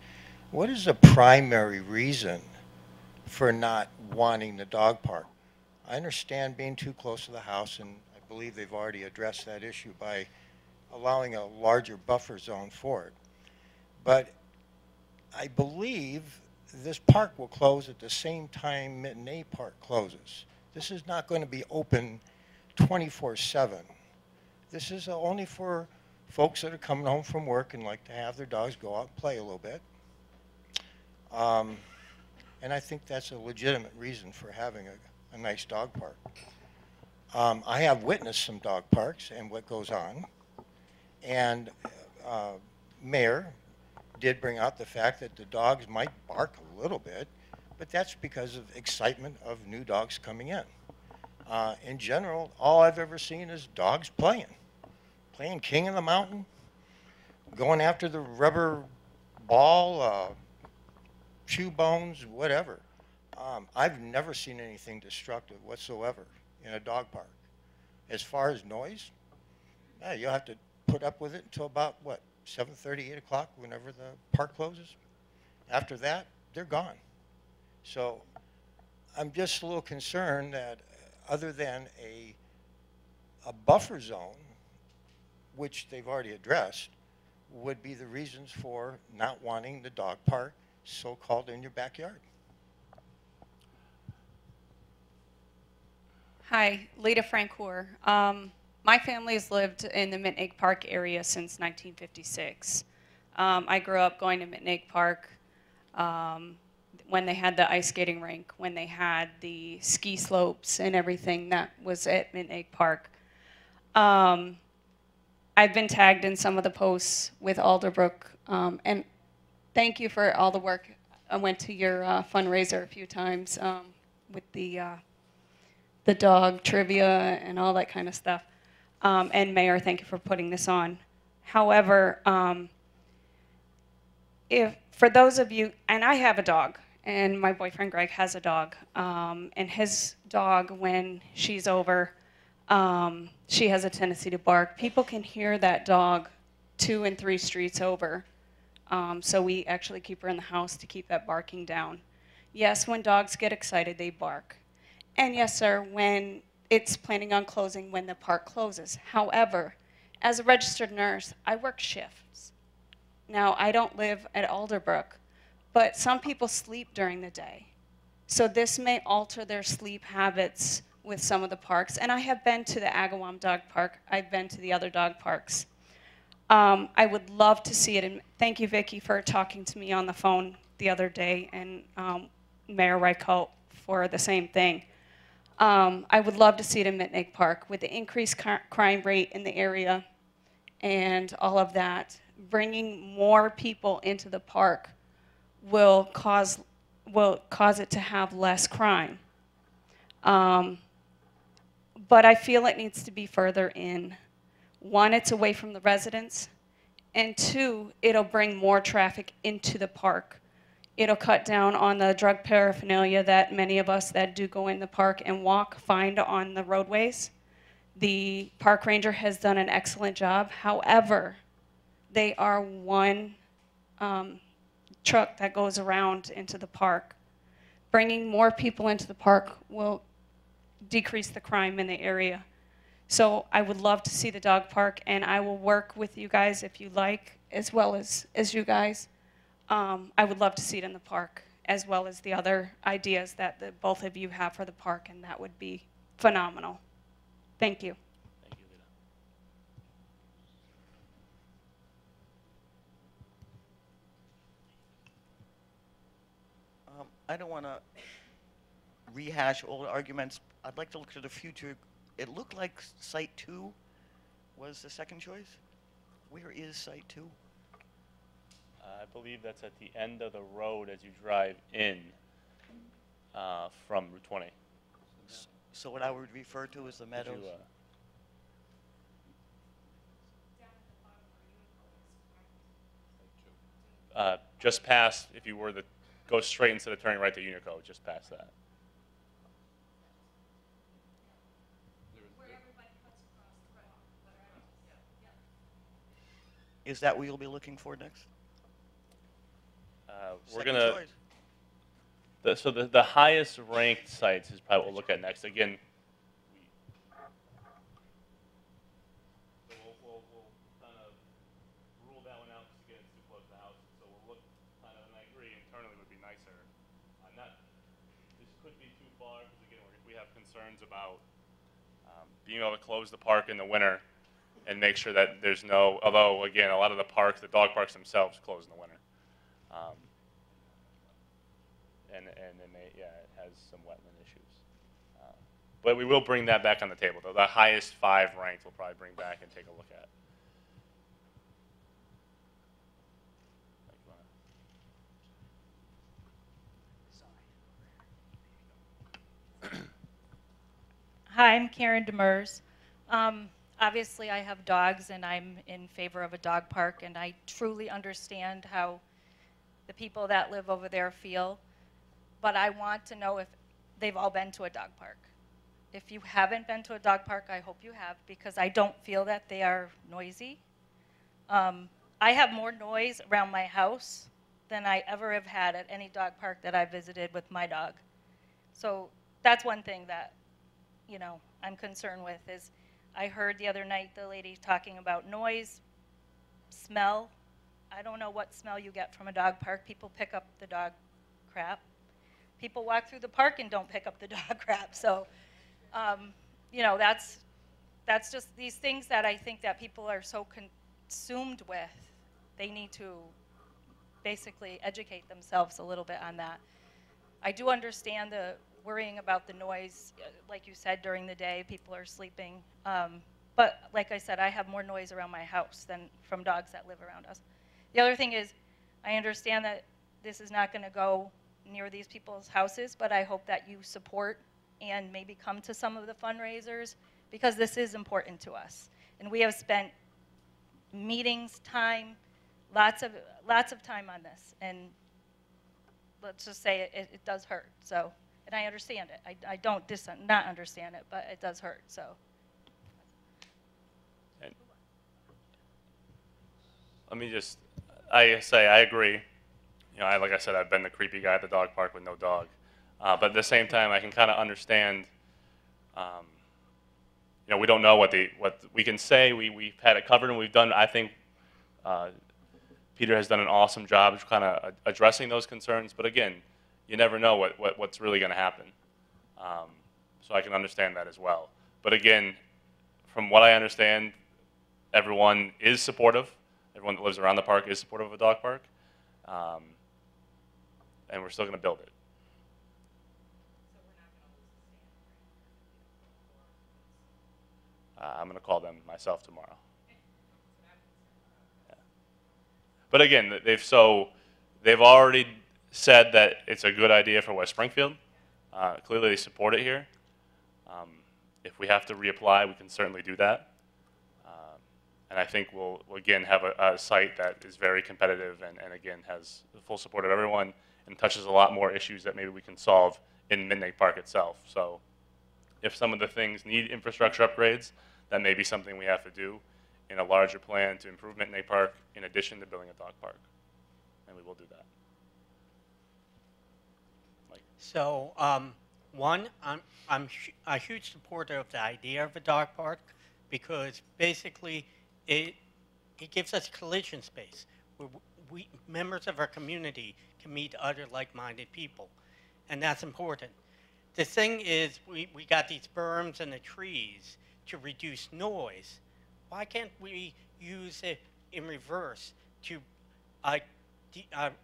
what is the primary reason for not wanting the dog park? I understand being too close to the house, and I believe they've already addressed that issue by allowing a larger buffer zone for it. But I believe this park will close at the same time Mitten A Park closes. This is not going to be open 24/7. This is only for folks that are coming home from work and like to have their dogs go out and play a little bit. And I think that's a legitimate reason for having a nice dog park. I have witnessed some dog parks and what goes on. And Mayor did bring out the fact that the dogs might bark a little bit, but that's because of excitement of new dogs coming in. In general, all I've ever seen is dogs playing King of the Mountain, going after the rubber ball, shoe bones, whatever. I've never seen anything destructive whatsoever in a dog park. As far as noise, yeah, you'll have to put up with it until about, what, 7:30, 8 o'clock, whenever the park closes. After that, they're gone. So I'm just a little concerned that other than a buffer zone, which they've already addressed, would be the reasons for not wanting the dog park so-called in your backyard. Hi, Lita Francoeur. My family has lived in the Mitnick Park area since 1956. I grew up going to Mitnick Park when they had the ice skating rink, when they had the ski slopes and everything that was at Mitnick Park. I've been tagged in some of the posts with Alderbrook, and thank you for all the work. I went to your fundraiser a few times with the dog trivia and all that kind of stuff. And Mayor, thank you for putting this on. However, if for those of you, and I have a dog, and my boyfriend Greg has a dog, and his dog, when she's over, she has a tendency to bark. People can hear that dog 2 and 3 streets over, so we actually keep her in the house to keep that barking down. Yes, when dogs get excited, they bark. And yes, sir, when it's planning on closing when the park closes. However, as a registered nurse, I work shifts. Now, I don't live at Alderbrook, but some people sleep during the day. So this may alter their sleep habits with some of the parks. And I have been to the Agawam Dog Park. I've been to the other dog parks. I would love to see it. And thank you, Vicki, for talking to me on the phone the other day, and Mayor Reichelt for the same thing. I would love to see it in Mitnick Park with the increased crime rate in the area and all of that. Bringing more people into the park will cause it to have less crime. But I feel it needs to be further in. 1, it's away from the residents, and 2, it'll bring more traffic into the park. It'll cut down on the drug paraphernalia that many of us that do go in the park and walk find on the roadways. The park ranger has done an excellent job. However, they are one truck that goes around into the park. Bringing more people into the park will decrease the crime in the area. So I would love to see the dog park, and I will work with you guys if you like, as well as you guys. I would love to see it in the park, as well as the other ideas that both of you have for the park, and that would be phenomenal. Thank you. Thank you, Lita. I don't want to rehash old arguments. I'd like to look to the future. It looked like Site 2 was the second choice. Where is Site 2? I believe that's at the end of the road as you drive in from Route 20. So what I would refer to as the Did you, Meadows? just past, if you were to go straight instead of turning right to Unico, just past that. Is that what you'll be looking for next? We're Second gonna. choice. So the highest ranked sites is probably what we'll look at next. Again, we'll kind of rule that one out because again it's too close to the house. So we'll look kind of, and I agree, internally would be nicer. This could be too far because again, we have concerns about being able to close the park in the winter and make sure that there's no. Although again, a lot of the parks, the dog parks themselves, close in the winter. And it may, yeah, it has some wetland issues. But we will bring that back on the table. The highest 5 ranked we'll probably bring back and take a look at. Hi, I'm Karen Demers. Obviously, I have dogs, and I'm in favor of a dog park, and I truly understand how the people that live over there feel. But I want to know if they've all been to a dog park. If you haven't been to a dog park, I hope you have, because I don't feel that they are noisy. I have more noise around my house than I ever have had at any dog park that I visited with my dog. So that's one thing that, you know, I'm concerned with is I heard the other night the lady talking about noise, smell. I don't know what smell you get from a dog park. People pick up the dog crap. People walk through the park and don't pick up the dog crap. So, you know, that's just these things that I think that people are so consumed with. They need to basically educate themselves a little bit on that. I do understand the worrying about the noise, like you said, during the day, people are sleeping. But like I said, I have more noise around my house than from dogs that live around us. The other thing is, I understand that this is not gonna go near these people's houses, but I hope that you support and maybe come to some of the fundraisers, because this is important to us. And we have spent meetings, time, lots of time on this, and let's just say it does hurt, so. And I understand it. I don't not understand it, but it does hurt. So. And let me just, I agree. You know, like I said, I've been the creepy guy at the dog park with no dog. But at the same time, I can kind of understand. You know, we don't know what we can say. We've had it covered, and we've done. I think Peter has done an awesome job of kind of addressing those concerns. But again, you never know what's really going to happen. So I can understand that as well. But again, from what I understand, everyone is supportive. Everyone that lives around the park is supportive of a dog park. And we're still going to build it. I'm going to call them myself tomorrow. Yeah. But again, they've already said that it's a good idea for West Springfield. Clearly they support it here. If we have to reapply, we can certainly do that. And I think we'll again have a site that is very competitive and again has the full support of everyone and touches a lot more issues that maybe we can solve in Mitnick Park itself. So if some of the things need infrastructure upgrades, that may be something we have to do in a larger plan to improve Mitnick Park in addition to building a dog park. And we will do that. So, one, I'm a huge supporter of the idea of a dog park because basically it gives us collision space where we members of our community can meet other like-minded people, and that's important. The thing is, we got these berms and the trees to reduce noise. Why can't we use it in reverse to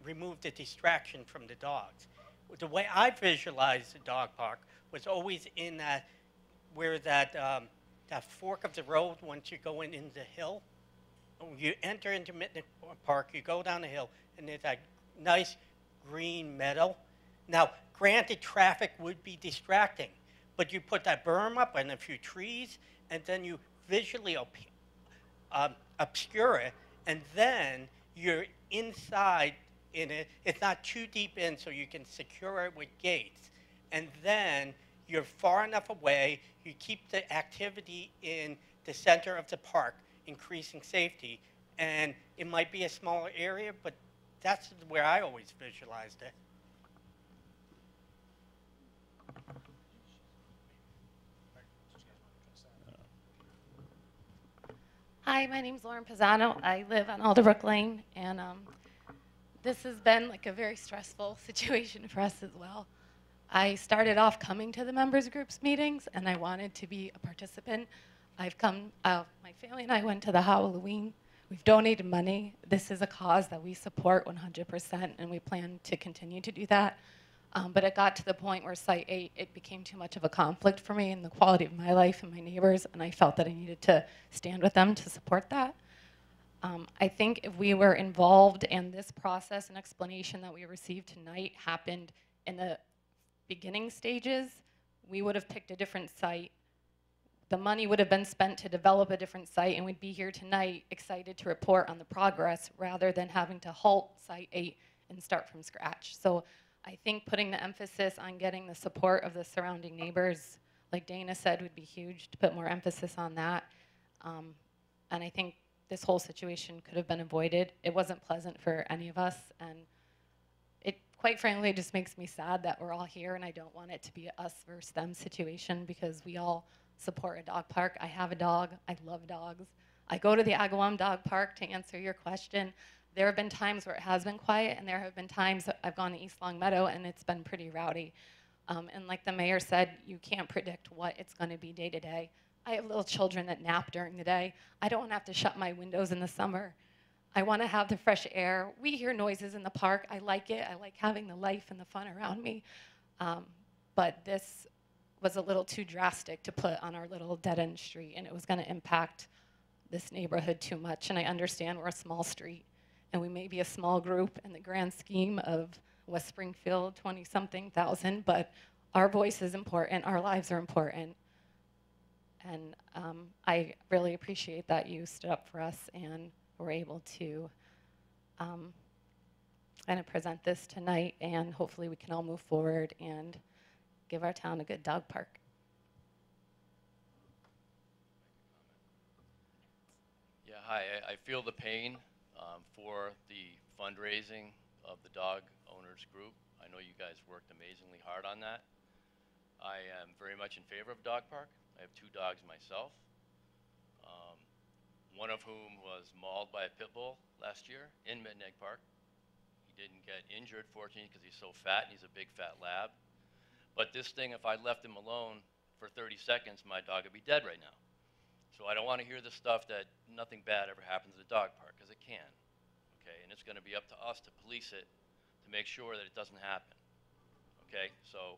remove the distraction from the dogs? The way I visualized the dog park was always in that, where that fork of the road once you go into the hill. You enter into Mitnick Park, you go down the hill, and there's that nice green meadow. Now, granted, traffic would be distracting, but you put that berm up and a few trees, and then you visually obscure it, and then you're inside in it. It's not too deep in, so you can secure it with gates. And then you're far enough away, you keep the activity in the center of the park, increasing safety. And it might be a smaller area, but that's where I always visualized it. Hi, my name's Lauren Pisano. I live on Alderbrook Lane, and this has been like a very stressful situation for us as well. I started off coming to the members groups meetings, and I wanted to be a participant. I've come, my family and I went to the Halloween. We've donated money. This is a cause that we support 100%, and we plan to continue to do that. But it got to the point where Site 8, it became too much of a conflict for me and the quality of my life and my neighbors, and I felt that I needed to stand with them to support that. I think if we were involved in this process and explanation that we received tonight happened in the beginning stages, we would have picked a different site. The money would have been spent to develop a different site, and we'd be here tonight excited to report on the progress rather than having to halt Site 8 and start from scratch. So I think putting the emphasis on getting the support of the surrounding neighbors, like Dana said, would be huge, to put more emphasis on that. And I think this whole situation could have been avoided. It wasn't pleasant for any of us, and it, quite frankly, just makes me sad that we're all here, and I don't want it to be a us versus them situation, because we all support a dog park. I have a dog. I love dogs. I go to the Agawam Dog Park, to answer your question. There have been times where it has been quiet, and there have been times that I've gone to East Long Meadow and it's been pretty rowdy. And like the mayor said, you can't predict what it's going to be day to day. I have little children that nap during the day. I don't want to have to shut my windows in the summer. I want to have the fresh air. We hear noises in the park. I like it. I like having the life and the fun around me. But this was a little too drastic to put on our little dead-end street, and it was going to impact this neighborhood too much. And I understand we're a small street, and we may be a small group in the grand scheme of West Springfield, 20-something thousand, but our voice is important. Our lives are important. And I really appreciate that you stood up for us and were able to kind of present this tonight, and hopefully we can all move forward and give our town a good dog park. Yeah, hi. I feel the pain for the fundraising of the dog owners group. I know you guys worked amazingly hard on that. I am very much in favor of a dog park. I have 2 dogs myself, one of whom was mauled by a pit bull last year in Mittenegg Park. He didn't get injured, fortunately, because he's so fat and he's a big fat lab. But this thing, if I left him alone for 30 seconds, my dog would be dead right now. So I don't want to hear the stuff that nothing bad ever happens at a dog park, because it can. Okay, and it's going to be up to us to police it to make sure that it doesn't happen. Okay, so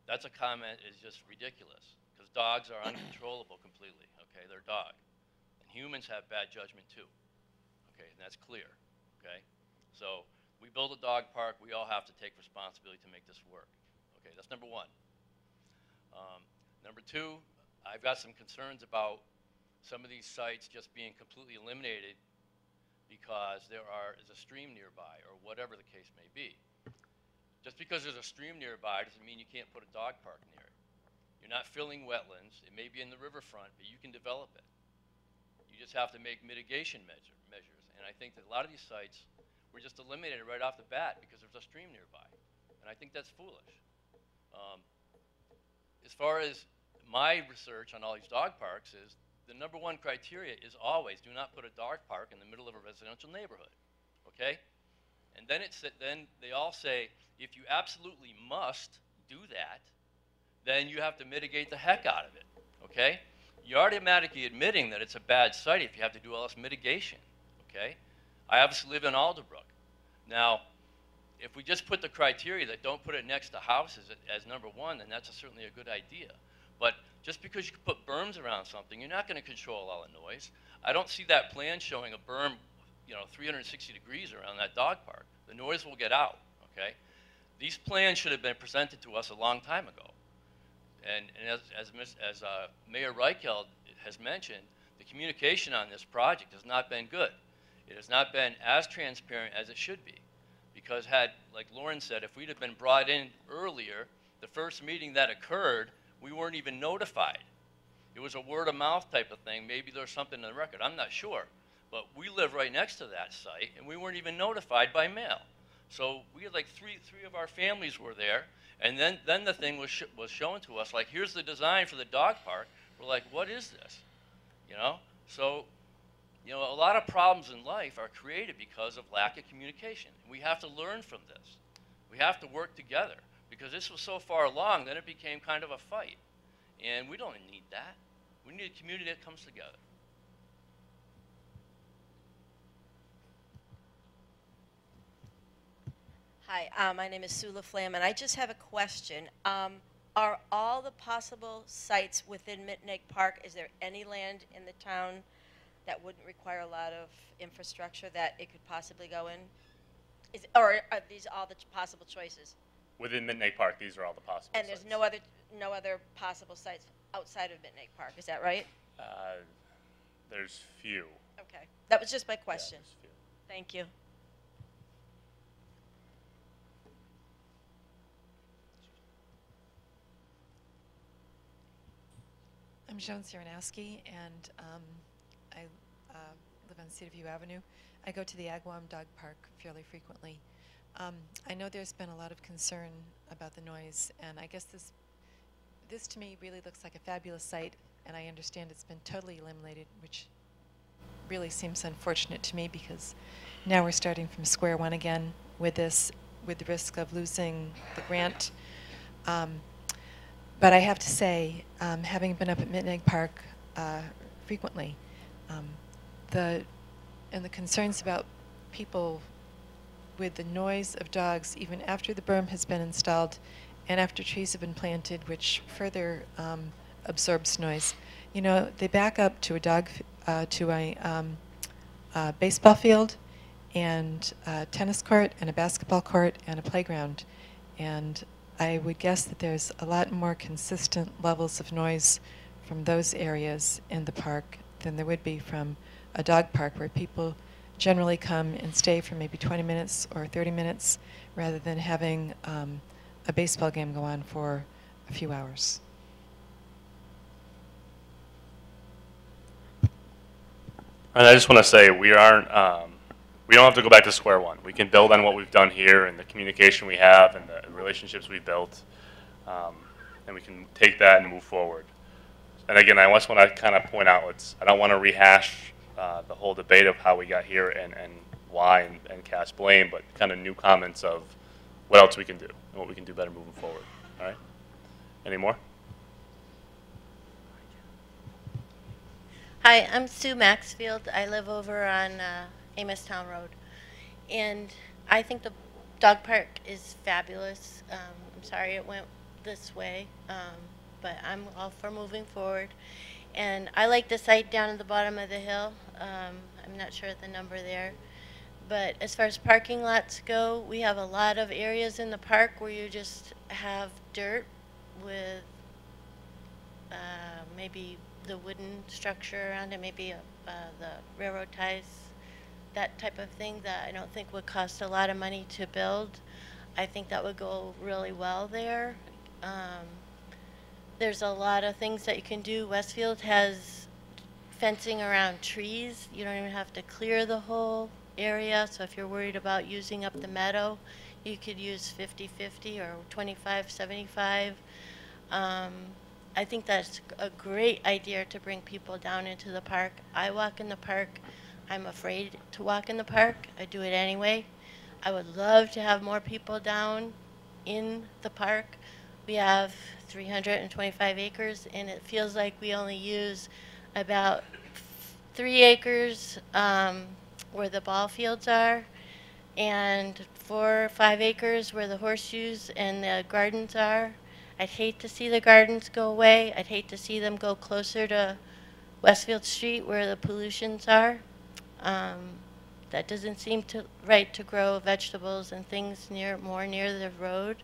that's a comment is just ridiculous, because dogs are uncontrollable completely. Okay, they're dog. And humans have bad judgment too. Okay, and that's clear. Okay, so we build a dog park, we all have to take responsibility to make this work. Okay, that's number 1. Number 2, I've got some concerns about some of these sites just being completely eliminated because there is a stream nearby, or whatever the case may be. Just because there's a stream nearby doesn't mean you can't put a dog park near it. You're not filling wetlands. It may be in the riverfront, but you can develop it. You just have to make mitigation measures. And I think that a lot of these sites were just eliminated right off the bat because there's a stream nearby. And I think that's foolish. As far as my research on all these dog parks is, the number 1 criteria is always do not put a dog park in the middle of a residential neighborhood. Okay? And then then they all say, if you absolutely must do that, then you have to mitigate the heck out of it. Okay? You're automatically admitting that it's a bad site if you have to do all this mitigation. Okay? I obviously live in Alderbrook. Now, if we just put the criteria that don't put it next to houses as number 1, then that's certainly a good idea. But just because you can put berms around something, you're not going to control all the noise. I don't see that plan showing a berm, 360 degrees around that dog park. The noise will get out. Okay? These plans should have been presented to us a long time ago. And as Mayor Reicheld has mentioned, the communication on this project has not been good. It has not been as transparent as it should be. Because like Lauren said, if we'd have been brought in earlier, the first meeting that occurred, we weren't even notified. It was a word of mouth type of thing. Maybe there's something in the record. I'm not sure. But we live right next to that site, and we weren't even notified by mail. So we had like three of our families were there, and then the thing was shown to us, like, here's the design for the dog park. We're like, what is this? So, a lot of problems in life are created because of lack of communication. We have to learn from this. We have to work together, because this was so far along, then it became kind of a fight. And we don't need that. We need a community that comes together. Hi, my name is Sue LaFlamme, and I just have a question. Are all the possible sites within Mitnick Park, is there any land in the town that wouldn't require a lot of infrastructure that it could possibly go in? Or are these all the possible choices? Within Mitnick Park, these are all the possible And sites. there's no other possible sites outside of Mitnick Park, is that right? There's few. Okay, that was just my question. There's few. Thank you. I'm Joan Siranowski, and I live on Cedar View Avenue. I go to the Agawam Dog Park fairly frequently. I know there's been a lot of concern about the noise, and I guess this to me really looks like a fabulous site, and I understand it's been totally eliminated, which really seems unfortunate to me because now we're starting from square one again with this, with the risk of losing the grant. But I have to say, having been up at Mitnick Park frequently, the concerns about people with the noise of dogs, even after the berm has been installed and after trees have been planted, which further absorbs noise. You know, they back up to a baseball field and a tennis court and a basketball court and a playground. And I would guess that there's a lot more consistent levels of noise from those areas in the park than there would be from a dog park where people generally come and stay for maybe 20 minutes or 30 minutes rather than having a baseball game go on for a few hours. And I just want to say we don't have to go back to square one. We can build on what we've done here and the communication we have and the relationships we've built, and we can take that and move forward. And again, I just want to kind of point out, I don't want to rehash the whole debate of how we got here and why and cast blame, but kind of new comments of what else we can do and what we can do better moving forward. All right? Any more? Hi, I'm Sue Maxfield. I live over on Amostown Road. And I think the dog park is fabulous. I'm sorry it went this way, but I'm all for moving forward. And I like the site down at the bottom of the hill. I'm not sure the number there. But as far as parking lots go, we have a lot of areas in the park where you just have dirt with maybe the wooden structure around it, maybe the railroad ties, that type of thing that I don't think would cost a lot of money to build. I think that would go really well there. There's a lot of things that you can do. Westfield has fencing around trees. You don't even have to clear the whole area. So if you're worried about using up the meadow, you could use 50-50 or 25-75. I think that's a great idea to bring people down into the park. I walk in the park. I'm afraid to walk in the park. I do it anyway. I would love to have more people down in the park. We have 325 acres, and it feels like we only use about 3 acres where the ball fields are, and 4 or 5 acres where the horseshoes and the gardens are. I'd hate to see the gardens go away. I'd hate to see them go closer to Westfield Street where the pollutions are. That doesn't seem right to grow vegetables and things more near the road.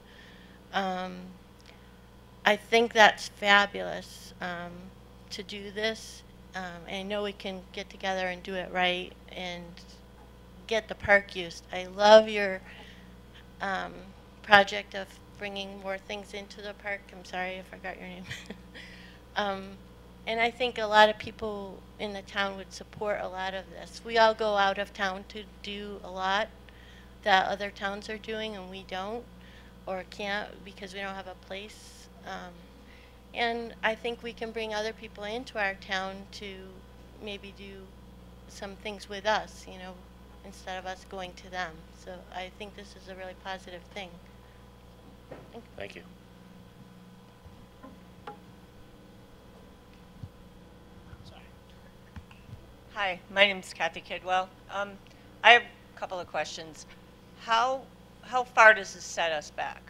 I think that's fabulous to do this. I know we can get together and do it right and get the park used. I love your project of bringing more things into the park. I'm sorry, I forgot your name. And I think a lot of people in the town would support a lot of this. We all go out of town to do a lot that other towns are doing and we don't or can't because we don't have a place. And I think we can bring other people into our town to maybe do some things with us, you know, instead of us going to them. So I think this is a really positive thing. Thank you. Hi, my name is Kathy Kidwell. I have a couple of questions. How how far does this set us back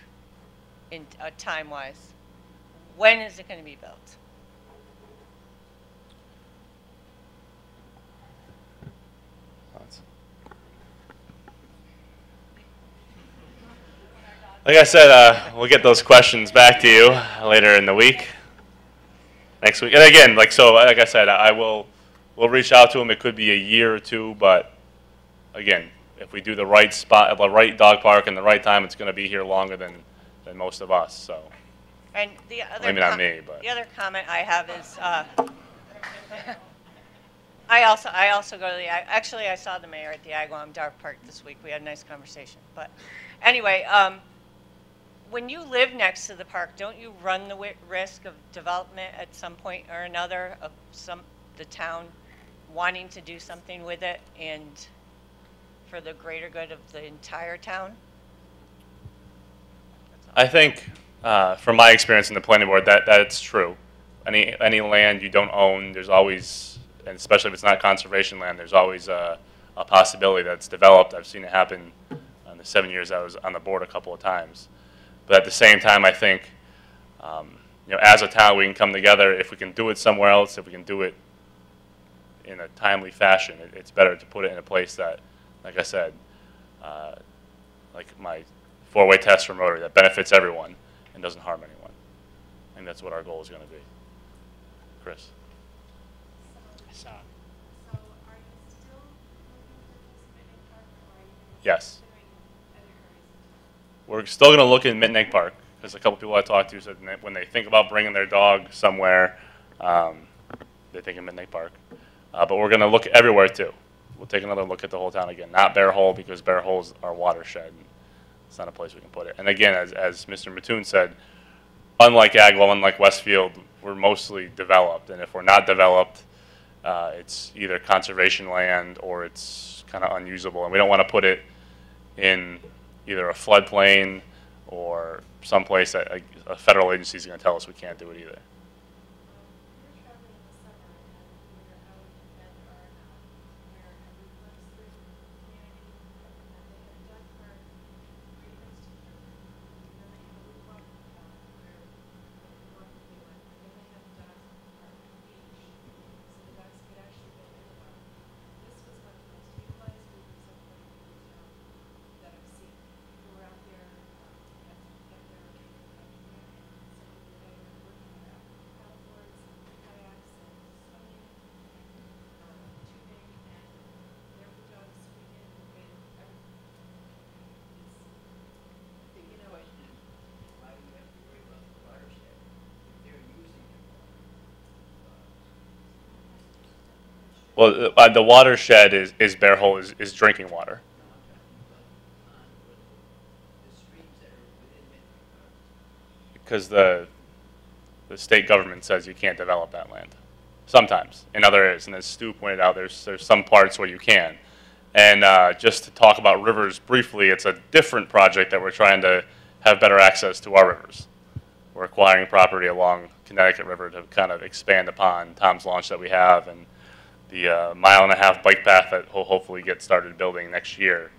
in time-wise? When is it going to be built? Like I said, we'll get those questions back to you later in the week, next week. And again, like I said, we'll reach out to them. It could be a year or two, but again, if we do the right spot, the right dog park, and the right time, it's going to be here longer than most of us. So, And the other maybe not me, but the other comment I have is, I also go to the actually I saw the mayor at the Agawam Dog Park this week. We had a nice conversation. But anyway, when you live next to the park, don't you run the risk of development at some point or another of the town wanting to do something with it and for the greater good of the entire town? I think, from my experience in the planning board, that's true. Any land you don't own, there's always, and especially if it's not conservation land, there's always a possibility that's developed. I've seen it happen in the 7 years I was on the board a couple of times. But at the same time, I think, as a town, we can come together. If we can do it somewhere else, if we can do it in a timely fashion, it's better to put it in a place that, like I said, like my four-way test for Rotary, that benefits everyone and doesn't harm anyone. I think that's what our goal is going to be. Chris. Yes. We're still going to look at Mittenegg Park, because a couple people I talked to said when they think about bringing their dog somewhere, they think of Mittenegg Park. But we're going to look everywhere too. We'll take another look at the whole town again. Not Bear Hole, because Bear Hole's our watershed. It's not a place we can put it. And again, as Mr. Mattoon said, unlike Agawam, unlike Westfield, we're mostly developed. And if we're not developed, it's either conservation land or it's kind of unusable. And we don't want to put it in either a floodplain or someplace that a federal agency is going to tell us we can't do it either. Well, the watershed is Bear Hole is drinking water. Because the state government says you can't develop that land. Sometimes, in other areas, and as Stu pointed out, there's some parts where you can. And just to talk about rivers briefly, it's a different project that we're trying to have better access to our rivers. We're acquiring property along Connecticut River to kind of expand upon Tom's Launch that we have, and the 1.5 mile bike path that will hopefully get started building next year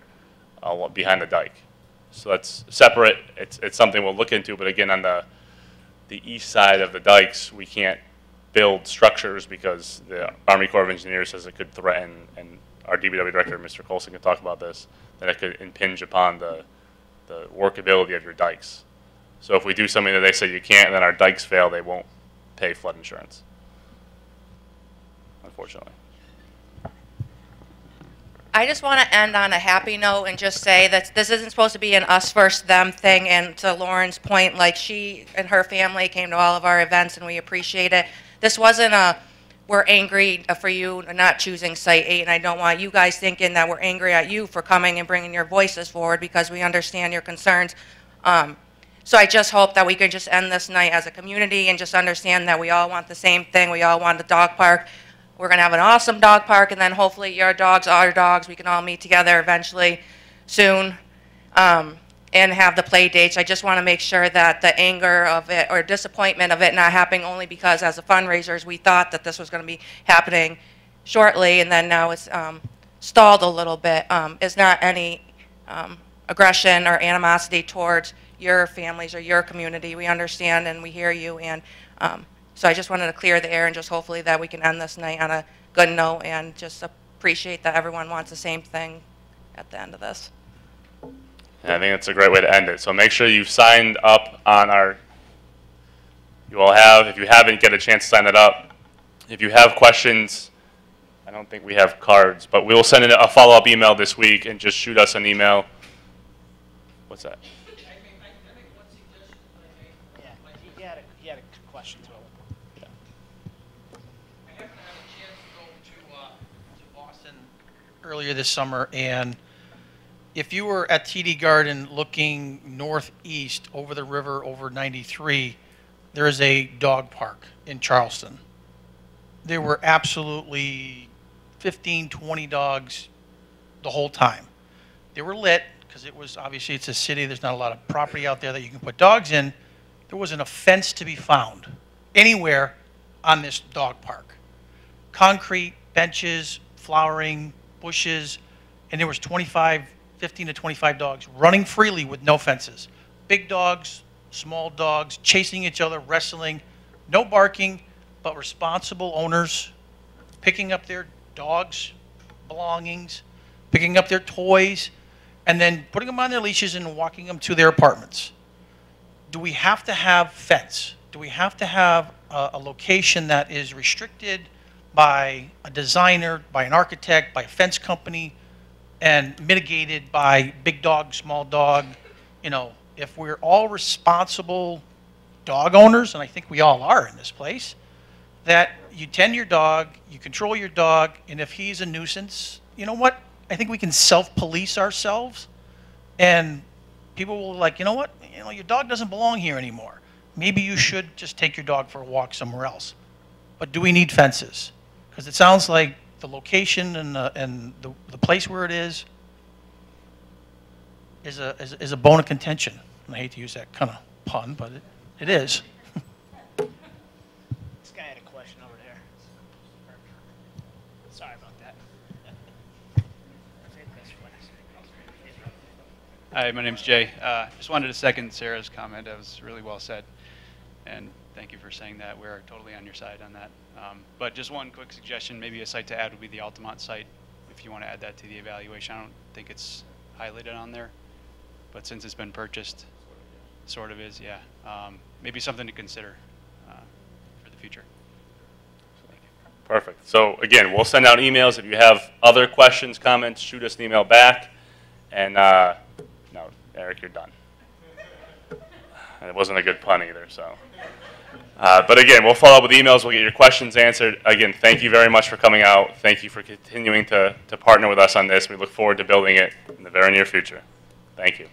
behind the dike. So that's separate. It's something we'll look into, but again, on the east side of the dikes, we can't build structures because the Army Corps of Engineers says it could threaten, and our DBW director, Mr. Colson, can talk about this, that it could impinge upon the workability of your dikes. So if we do something that they say you can't, and then our dikes fail, they won't pay flood insurance, unfortunately. I just want to end on a happy note and just say that this isn't supposed to be an us versus them thing. And to Lauren's point, like, she and her family came to all of our events and we appreciate it. This wasn't a, we're angry for you not choosing Site 8, and I don't want you guys thinking that we're angry at you for coming and bringing your voices forward, because we understand your concerns. So I just hope that we can just end this night as a community and just understand that we all want the same thing. We all want a dog park. We're going to have an awesome dog park, and then hopefully your dogs, our dogs, we can all meet together eventually soon and have the play dates. I just want to make sure that the anger of it or disappointment of it not happening only because as a fundraisers we thought that this was going to be happening shortly, and then now it's stalled a little bit, is not any aggression or animosity towards your families or your community. We understand and we hear you, and so I just wanted to clear the air and just hopefully that we can end this night on a good note and just appreciate that everyone wants the same thing at the end of this. And I think that's a great way to end it. So make sure you've signed up on our, you all have, if you haven't, get a chance to sign that up. If you have questions, I don't think we have cards, but we'll send in a follow-up email this week and just shoot us an email. What's that? He had a question to him. I happened to have a chance to go to Boston earlier this summer, and if you were at TD Garden looking northeast over the river over 93, there is a dog park in Charleston. There were absolutely 15, 20 dogs the whole time. They were lit because it was, obviously it's a city, there's not a lot of property out there that you can put dogs in. There wasn't a fence to be found anywhere on this dog park. Concrete, benches, flowering, bushes, and there was 15 to 25 dogs running freely with no fences. Big dogs, small dogs, chasing each other, wrestling, no barking, but responsible owners picking up their dogs' belongings, picking up their toys, and then putting them on their leashes and walking them to their apartments. Do we have to have fence? Do we have to have a location that is restricted by a designer, by an architect, by a fence company, and mitigated by big dog, small dog? You know, if we're all responsible dog owners, and I think we all are in this place, that you tend your dog, you control your dog, and if he's a nuisance, you know what? I think we can self-police ourselves, and people will like, you know what? You know, your dog doesn't belong here anymore. Maybe you should just take your dog for a walk somewhere else. But do we need fences? Because it sounds like the location and the place where it is a bone of contention. And I hate to use that kind of pun, but it is. This guy had a question over there. Sorry about that. Hi, my name's Jay. Just wanted to second Sarah's comment. That was really well said. And thank you for saying that. We're totally on your side on that. But just one quick suggestion, maybe a site to add would be the Altamont site, if you want to add that to the evaluation. I don't think it's highlighted on there, but since it's been purchased, sort of is, yeah. Maybe something to consider for the future. Perfect. So again, we'll send out emails. If you have other questions, comments, shoot us an email back. And no, Eric, you're done. And it wasn't a good pun either, so. But again, we'll follow up with emails. We'll get your questions answered. Again, thank you very much for coming out. Thank you for continuing to partner with us on this. We look forward to building it in the very near future. Thank you.